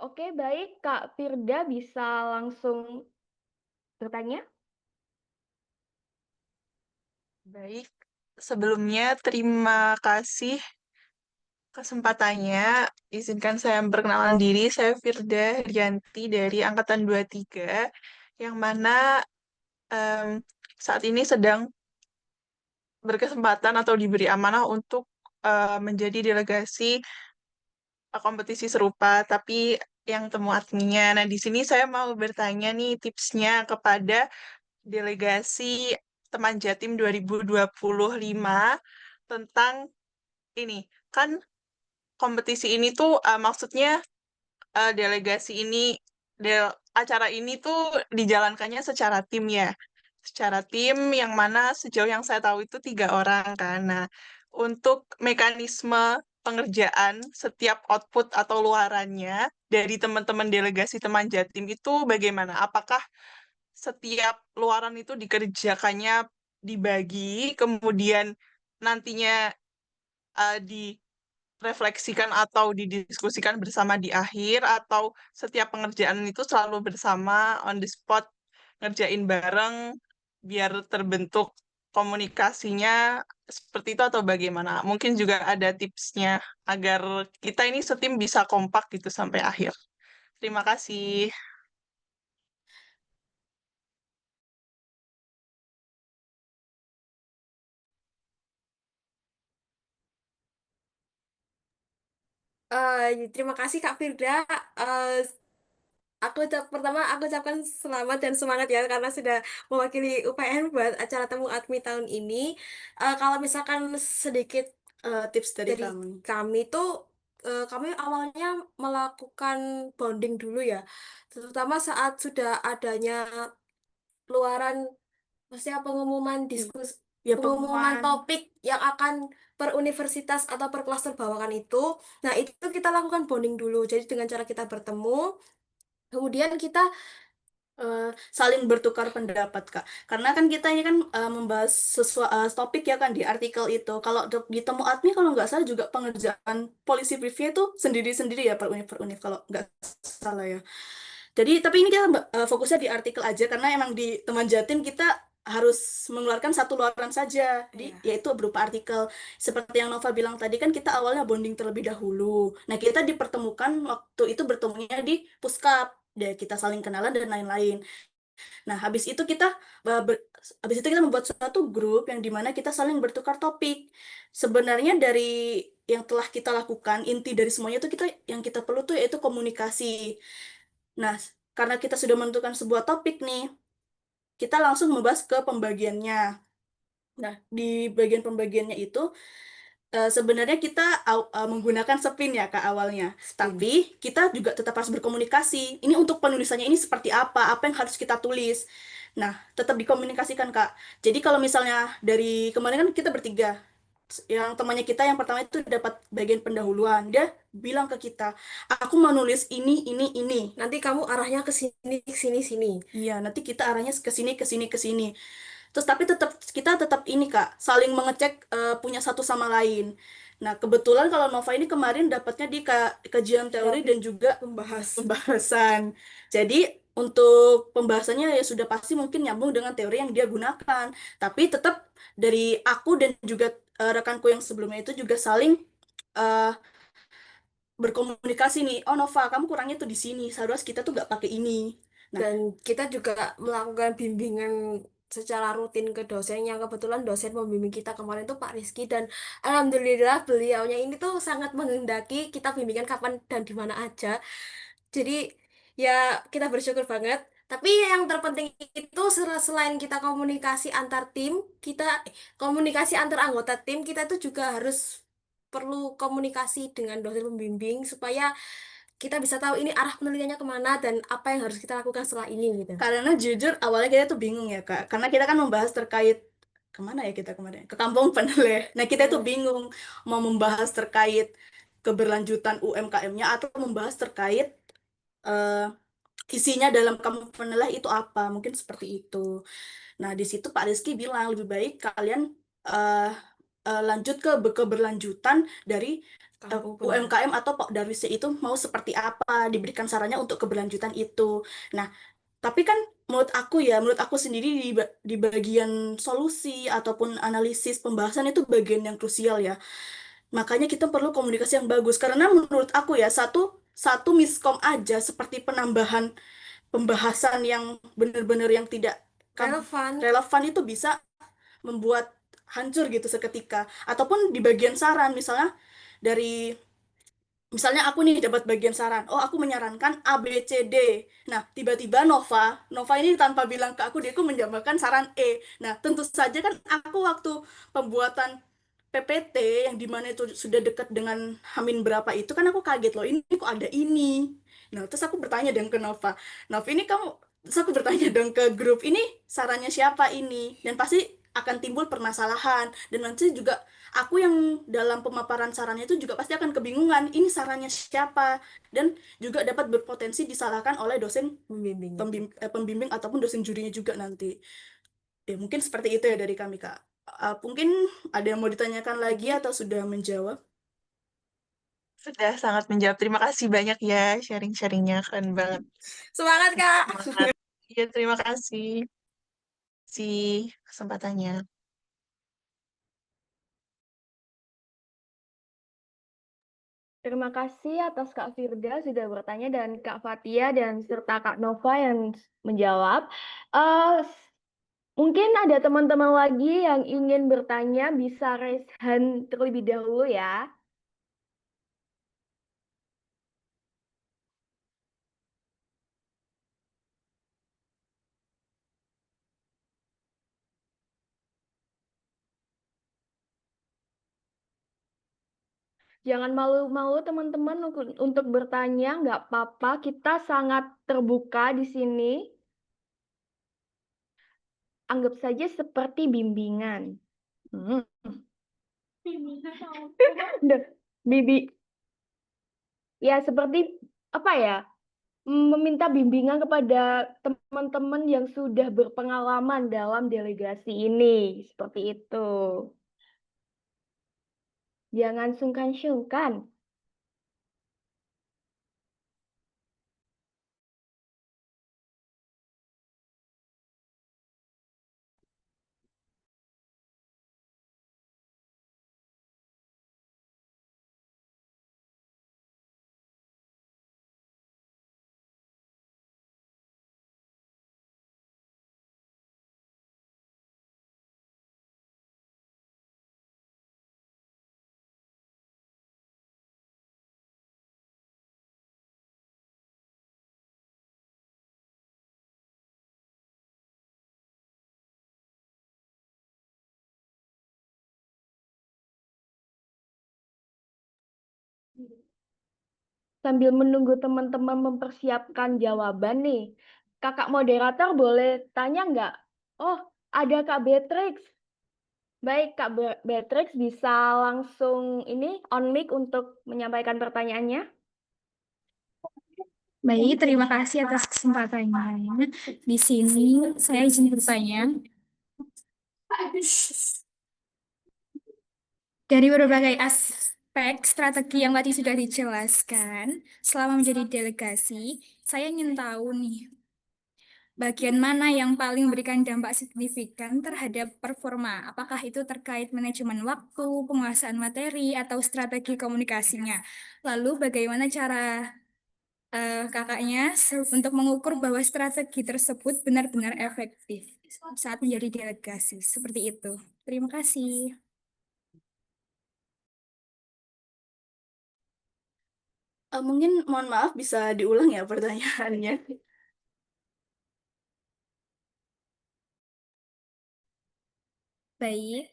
Oke, baik. Kak Firda bisa langsung bertanya? Baik, sebelumnya terima kasih kesempatannya. Izinkan saya memperkenalkan diri. Saya Firda Herianti dari Angkatan 23, yang mana em, saat ini sedang berkesempatan atau diberi amanah untuk menjadi delegasi kompetisi serupa, tapi yang temu adminnya. Nah, di sini saya mau bertanya nih tipsnya kepada delegasi Teman Jatim 2025 tentang ini. Kan kompetisi ini tuh maksudnya delegasi ini, acara ini tuh dijalankannya secara tim ya. Secara tim yang mana sejauh yang saya tahu itu 3 orang kan. Nah, untuk mekanisme pengerjaan setiap output atau luarannya dari teman-teman delegasi teman Jatim itu bagaimana? Apakah setiap luaran itu dikerjakannya dibagi, kemudian nantinya direfleksikan atau didiskusikan bersama di akhir, atau setiap pengerjaan itu selalu bersama on the spot ngerjain bareng biar terbentuk komunikasinya seperti itu, atau bagaimana? Mungkin juga ada tipsnya agar kita ini setim bisa kompak gitu sampai akhir. Terima kasih. Terima kasih Kak Firda. Eh, pertama aku ucapkan selamat dan semangat ya karena sudah mewakili UPN buat acara temu ADMI tahun ini. Kalau misalkan sedikit Tips dari dari kamu. kami tuh kami awalnya melakukan bonding dulu ya, terutama saat sudah adanya keluaran, maksudnya pengumuman diskusi, Ya pengumuman pengumuman. topik yang akan per universitas atau per klaster bawakan itu. Nah, itu kita lakukan bonding dulu. Jadi dengan cara kita bertemu, kemudian kita Saling bertukar pendapat Kak. Karena kan kita ini kan membahas topik ya kan di artikel itu. Kalau di temu admi kalau nggak salah juga pengerjaan polisi briefnya itu sendiri-sendiri ya per univ kalau nggak salah ya. Jadi tapi ini kita fokusnya di artikel aja karena emang di teman Jatim kita harus mengeluarkan satu luaran saja. Jadi ya. yaitu berupa artikel. Seperti yang Nova bilang tadi kan kita awalnya bonding terlebih dahulu. Nah, kita dipertemukan waktu itu bertemunya di Puskap. Ya, kita saling kenalan dan lain-lain. Nah, eh, ber- habis itu kita membuat suatu grup yang dimana kita saling bertukar topik. Sebenarnya dari yang telah kita lakukan, inti dari semuanya itu yang kita perlu tuh yaitu komunikasi. Nah, karena kita sudah menentukan sebuah topik nih, kita langsung membahas ke pembagiannya. Nah, di bagian pembagiannya itu sebenarnya kita menggunakan spin ya Kak awalnya. Spin. Tapi kita juga tetap harus berkomunikasi. Ini untuk penulisannya ini seperti apa yang harus kita tulis. Nah, tetap dikomunikasikan Kak. Jadi kalau misalnya dari kemarin kan kita bertiga. Yang temannya kita yang pertama itu dapat bagian pendahuluan. Dia bilang ke kita, aku mau nulis ini. Nanti kamu arahnya ke sini, sini, sini. Iya, nanti kita arahnya ke sini. Terus tapi kita tetap ini Kak, saling mengecek punya satu sama lain. Nah, kebetulan kalau Nova ini kemarin dapatnya di kajian teori dan juga pembahasan. Jadi untuk pembahasannya ya sudah pasti mungkin nyambung dengan teori yang dia gunakan. Tapi tetap dari aku dan juga rekanku yang sebelumnya itu juga saling eh, berkomunikasi nih. Oh Nova, kamu kurangnya tuh di sini. Seharusnya kita tuh nggak pakai ini. Nah, Dan kita juga melakukan bimbingan secara rutin ke dosen yang kebetulan dosen pembimbing kita kemarin tuh Pak Rizky, dan alhamdulillah beliaunya ini tuh sangat menghendaki kita bimbingan kapan dan di mana aja. Jadi ya kita bersyukur banget. Tapi yang terpenting itu selain kita komunikasi antar tim, komunikasi antar anggota tim, kita tuh juga harus perlu komunikasi dengan dosen pembimbing supaya kita bisa tahu ini arah penelitiannya kemana dan apa yang harus kita lakukan setelah ini gitu. karena jujur awalnya kita tuh bingung ya Kak, karena kita kan membahas terkait kemana ya kita kemarin? Ke Kampung Peneleh. Nah kita tuh Hmm. bingung mau membahas terkait keberlanjutan UMKM-nya atau membahas terkait eh, isinya dalam Kampung Peneleh itu apa? Mungkin seperti itu. Nah di situ Pak Rizky bilang lebih baik kalian eh, lanjut ke keberlanjutan dari Kampung Peneleh. UMKM atau Pak Darwisnya itu mau seperti apa, diberikan sarannya untuk keberlanjutan itu. Nah, tapi kan menurut aku sendiri di bagian solusi ataupun analisis pembahasan itu bagian yang krusial ya. Makanya kita perlu komunikasi yang bagus karena menurut aku ya satu miskom aja seperti penambahan pembahasan yang benar-benar yang tidak Relevan. relevan itu bisa membuat hancur gitu seketika. Ataupun di bagian saran misalnya dari misalnya aku nih dapat bagian saran, oh aku menyarankan A, B, C, D. Nah, tiba-tiba Nova ini tanpa bilang ke aku, dia aku menjambakan saran E. Nah, tentu saja kan aku waktu pembuatan PPT yang dimana itu sudah dekat dengan Hamin berapa itu kan aku kaget loh, ini kok ada ini. Nah, terus aku bertanya dong ke Nova ini kamu, terus aku bertanya dong ke grup ini sarannya siapa ini? Dan pasti akan timbul permasalahan dan nanti juga aku yang dalam pemaparan sarannya itu juga pasti akan kebingungan ini sarannya siapa dan juga dapat berpotensi disalahkan oleh dosen Pembimbing itu. pembimbing ataupun dosen jurinya juga nanti. Ya mungkin seperti itu ya dari kami Kak. Mungkin ada yang mau ditanyakan lagi Lagi? atau sudah menjawab? Sudah sangat menjawab. Terima kasih banyak ya sharing-sharingnya. Keren banget. Semangat, Kak! Semangat. Iya, terima kasih. Si kesempatannya. Terima kasih atas Kak Firda sudah bertanya dan Kak Fatia dan serta Kak Nova yang menjawab. Mungkin ada teman-teman lagi yang ingin bertanya, bisa raise hand terlebih dahulu ya. Jangan malu-malu teman-teman untuk bertanya, nggak apa-apa. Kita sangat terbuka di sini. Anggap saja seperti bimbingan. Hmm. Bibi, ya seperti apa ya? Meminta bimbingan kepada teman-teman yang sudah berpengalaman dalam delegasi ini. Seperti itu. Jangan sungkan-sungkan. Sambil menunggu teman-teman mempersiapkan jawaban nih, kakak moderator boleh tanya nggak? Oh, ada Kak Beatrix. Baik, Kak Beatrix bisa langsung ini on mic untuk menyampaikan pertanyaannya. Baik, terima kasih atas kesempatannya. Di sini saya izin bertanya. Dari berbagai aspek strategi yang tadi sudah dijelaskan, selama menjadi delegasi, saya ingin tahu nih, bagian mana yang paling memberikan dampak signifikan terhadap performa? Apakah itu terkait manajemen waktu, penguasaan materi, atau strategi komunikasinya? Lalu bagaimana cara kakaknya untuk mengukur bahwa strategi tersebut benar-benar efektif saat menjadi delegasi? Seperti itu. Terima kasih. Mungkin mohon maaf bisa diulang ya pertanyaannya. Baik,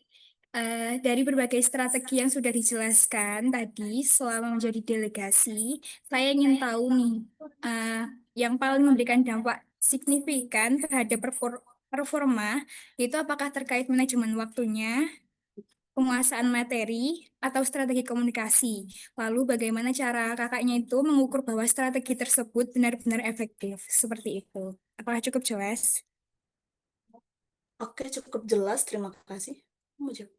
dari berbagai strategi yang sudah dijelaskan tadi selama menjadi delegasi, saya ingin tahu nih, yang paling memberikan dampak signifikan terhadap performa itu apakah terkait manajemen waktunya, penguasaan materi, atau strategi komunikasi. Lalu bagaimana cara kakaknya itu mengukur bahwa strategi tersebut benar-benar efektif? Seperti itu. Apakah cukup jelas? Oke, cukup jelas. Terima kasih. Mau jawab?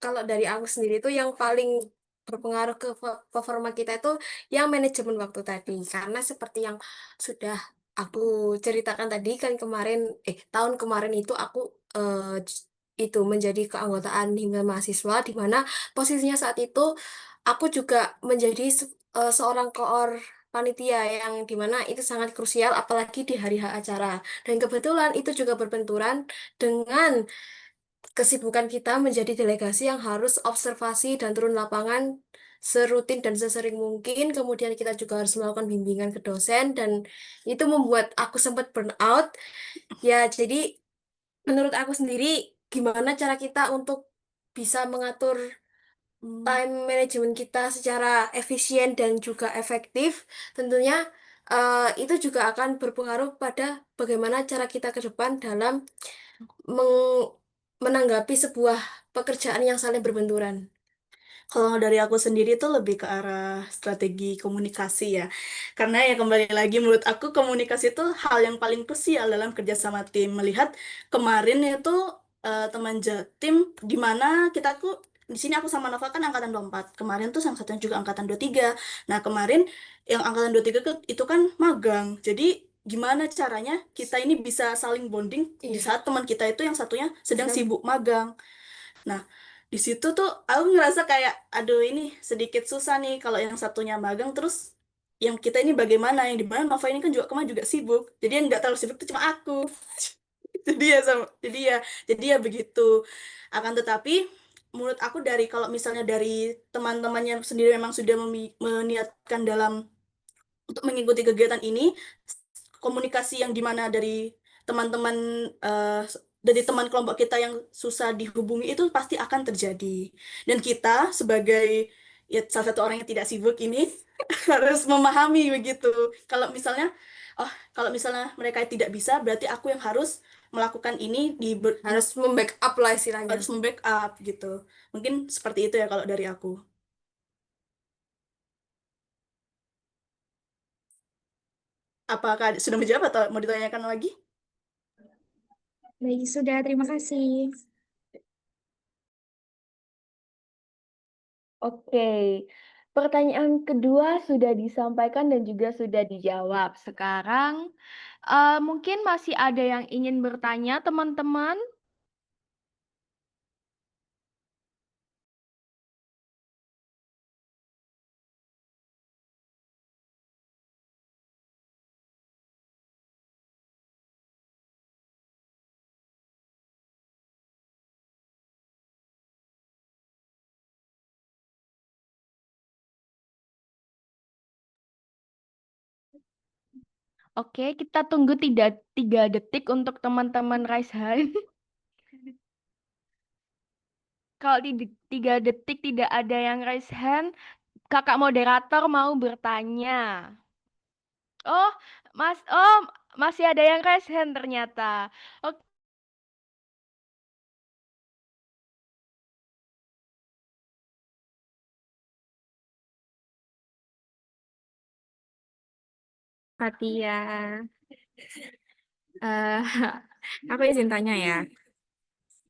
Kalau dari aku sendiri itu yang paling berpengaruh ke performa kita itu yang manajemen waktu tadi. Karena seperti yang sudah aku ceritakan tadi kan kemarin, tahun kemarin itu aku itu menjadi keanggotaan himpunan mahasiswa di mana posisinya saat itu aku juga menjadi seorang koor panitia yang dimana itu sangat krusial apalagi di hari H acara. Dan kebetulan itu juga berbenturan dengan kesibukan kita menjadi delegasi yang harus observasi dan turun lapangan serutin dan sesering mungkin. Kemudian kita juga harus melakukan bimbingan ke dosen dan itu membuat aku sempat burn out. Ya, jadi menurut aku sendiri gimana cara kita untuk bisa mengatur time management kita secara efisien dan juga efektif, tentunya itu juga akan berpengaruh pada bagaimana cara kita ke depan dalam menanggapi sebuah pekerjaan yang saling berbenturan. Kalau dari aku sendiri tuh lebih ke arah strategi komunikasi ya. Karena ya kembali lagi menurut aku komunikasi itu hal yang paling krusial dalam kerja sama tim. Melihat kemarin itu teman Jatim di mana kita tuh di sini aku sama Nova kan angkatan 24. Kemarin tuh yang satunya juga angkatan 23. Nah, kemarin yang angkatan 23 itu kan magang. Jadi gimana caranya kita ini bisa saling bonding di Iya. saat teman kita itu yang satunya sedang sibuk magang. Nah, di situ tuh aku ngerasa kayak aduh ini sedikit susah nih kalau yang satunya magang terus yang kita ini bagaimana yang di mana Nova ini kan juga kemarin juga sibuk jadi yang nggak terlalu sibuk itu cuma aku jadi ya sama jadi ya begitu akan tetapi menurut aku dari kalau misalnya dari teman-temannya sendiri memang sudah meniatkan dalam untuk mengikuti kegiatan ini komunikasi yang dimana teman-teman eh, dari teman kelompok kita yang susah dihubungi itu pasti akan terjadi dan kita sebagai ya salah satu orang yang tidak sibuk ini harus memahami begitu kalau misalnya mereka tidak bisa berarti aku yang harus melakukan ini Harus membackup lah istilahnya. harus membackup gitu mungkin seperti itu ya kalau dari aku. Apakah sudah menjawab atau mau ditanyakan lagi? Baik, sudah. Terima kasih. Oke, pertanyaan kedua sudah disampaikan dan juga sudah dijawab. Sekarang mungkin masih ada yang ingin bertanya, teman-teman? Oke, kita tunggu 3 detik untuk teman-teman raise hand. Kalau di 3 detik tidak ada yang raise hand, kakak moderator mau bertanya. Oh, masih ada yang raise hand ternyata. Oke, Fatia. Eh, aku izin tanya ya.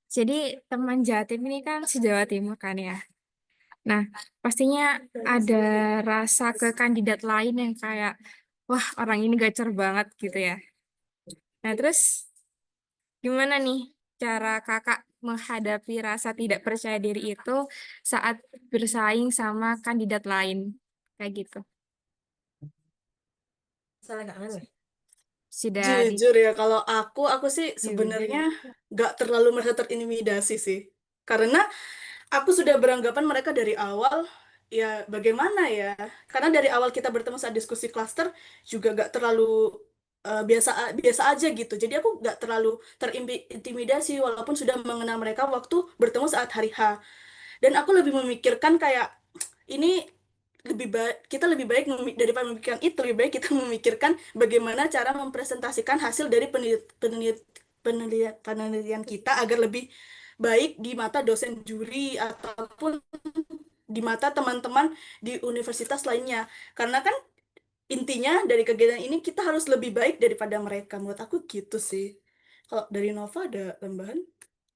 Jadi teman Jatim ini kan se-Jawa Timur kan ya. Nah, pastinya ada rasa ke kandidat lain yang kayak, wah orang ini gacor banget gitu ya. Nah, terus gimana nih cara kakak menghadapi rasa tidak percaya diri itu saat bersaing sama kandidat lain? Kayak gitu. Salah nggak kan? Sudah di... Jujur ya, kalau aku sih sebenarnya nggak terlalu merasa terintimidasi sih. Karena aku sudah beranggapan mereka dari awal, ya bagaimana ya? Karena dari awal kita bertemu saat diskusi klaster juga nggak terlalu biasa biasa aja gitu. Jadi aku nggak terlalu terintimidasi walaupun sudah mengenal mereka waktu bertemu saat hari H. Dan aku lebih memikirkan kayak ini lebih baik kita lebih baik daripada memikirkan itu lebih baik kita memikirkan bagaimana cara mempresentasikan hasil dari penelitian kita agar lebih baik di mata dosen juri ataupun di mata teman-teman di universitas lainnya karena kan intinya dari kegiatan ini kita harus lebih baik daripada mereka menurut aku gitu sih kalau dari Nova ada tambahan.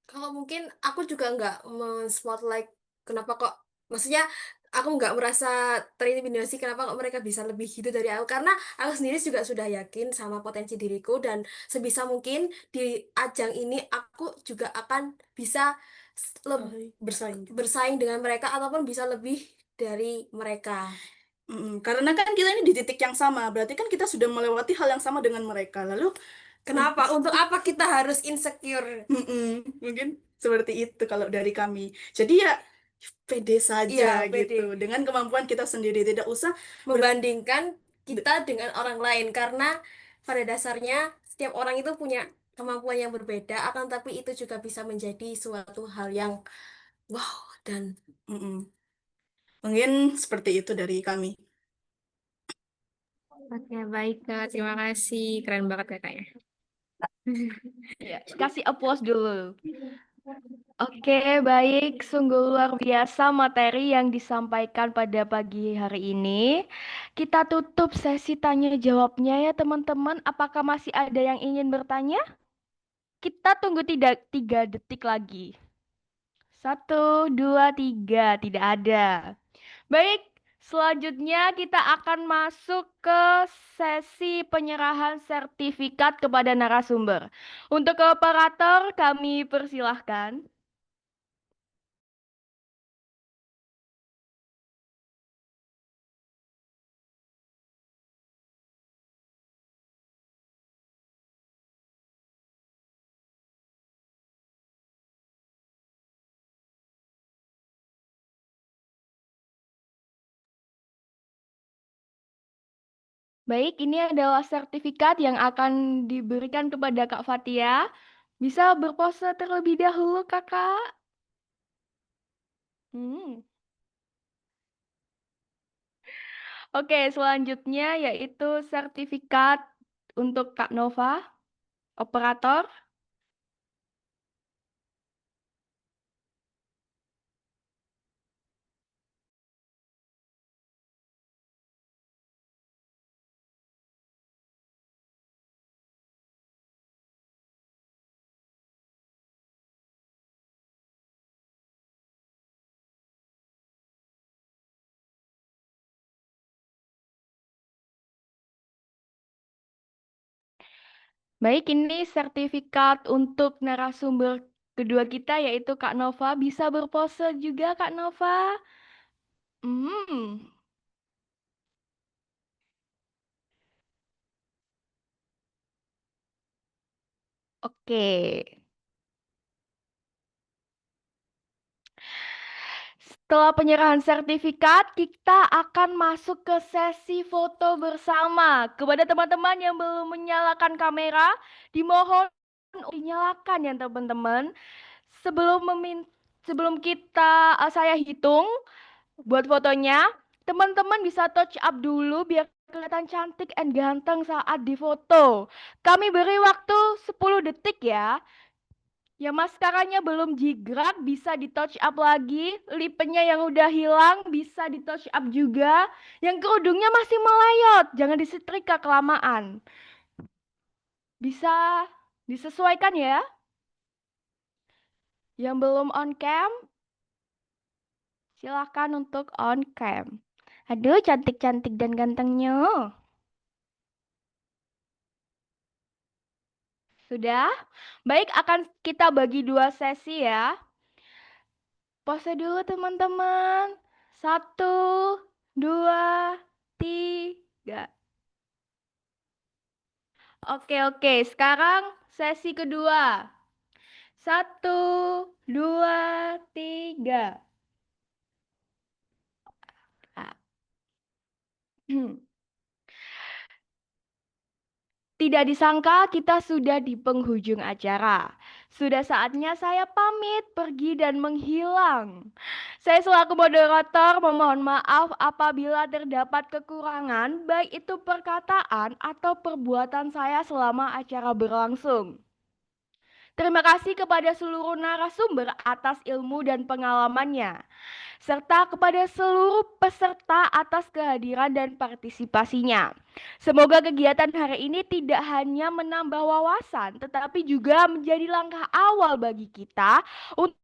Kalau mungkin aku juga nggak men-spotlight kenapa kok, maksudnya aku nggak merasa terintimidasi kenapa kok mereka bisa lebih gitu dari aku karena aku sendiri juga sudah yakin sama potensi diriku dan sebisa mungkin di ajang ini aku juga akan bisa Bersaing. bersaing dengan mereka ataupun bisa lebih dari mereka. Karena kan kita ini di titik yang sama, berarti kan kita sudah melewati hal yang sama dengan mereka. Lalu, Kenapa? Untuk apa kita harus insecure? mungkin seperti itu kalau dari kami. Jadi ya pede saja Iya, pede. gitu, dengan kemampuan kita sendiri, tidak usah Membandingkan kita dengan orang lain karena pada dasarnya setiap orang itu punya kemampuan yang berbeda akan tapi itu juga bisa menjadi suatu hal yang wow dan mm-mm. Mungkin seperti itu dari kami. Oke, baik Kak. Terima kasih. Keren banget kakaknya. Ya, kasih applause dulu. Oke, baik. Sungguh luar biasa materi yang disampaikan pada pagi hari ini. Kita tutup sesi tanya jawabnya ya, teman-teman. Apakah masih ada yang ingin bertanya? Kita tunggu 3 detik lagi. 1, 2, 3. Tidak ada. Baik, selanjutnya kita akan masuk ke sesi penyerahan sertifikat kepada narasumber. Untuk ke operator, kami persilahkan. Baik, ini adalah sertifikat yang akan diberikan kepada Kak Fatia. Bisa berpose terlebih dahulu, Kakak. Hmm. Oke, selanjutnya yaitu sertifikat untuk Kak Nova, operator. Baik, ini sertifikat untuk narasumber kedua kita yaitu Kak Nova. Bisa berpose juga Kak Nova. Hmm. Oke. Setelah penyerahan sertifikat, kita akan masuk ke sesi foto bersama. Kepada teman-teman yang belum menyalakan kamera, dimohon untuk dinyalakan ya teman-teman. Sebelum saya hitung buat fotonya, teman-teman bisa touch up dulu biar kelihatan cantik and ganteng saat difoto. Kami beri waktu 10 detik ya. Ya maskaranya belum jigrak bisa di touch up lagi, lipnya yang udah hilang bisa di touch up juga, yang kerudungnya masih melayot, jangan disetrika kelamaan. Bisa disesuaikan ya. Yang belum on cam, silahkan untuk on cam. Aduh, cantik-cantik dan gantengnya. Sudah? Baik, akan kita bagi 2 sesi ya. Pose dulu teman-teman. 1, 2, 3. Oke. Sekarang sesi kedua. 1, 2, 3. Ah. Tidak disangka kita sudah di penghujung acara. Sudah saatnya saya pamit, pergi dan menghilang. Saya selaku moderator memohon maaf apabila terdapat kekurangan, baik itu perkataan atau perbuatan saya selama acara berlangsung. Terima kasih kepada seluruh narasumber atas ilmu dan pengalamannya, serta kepada seluruh peserta atas kehadiran dan partisipasinya. Semoga kegiatan hari ini tidak hanya menambah wawasan, tetapi juga menjadi langkah awal bagi kita untuk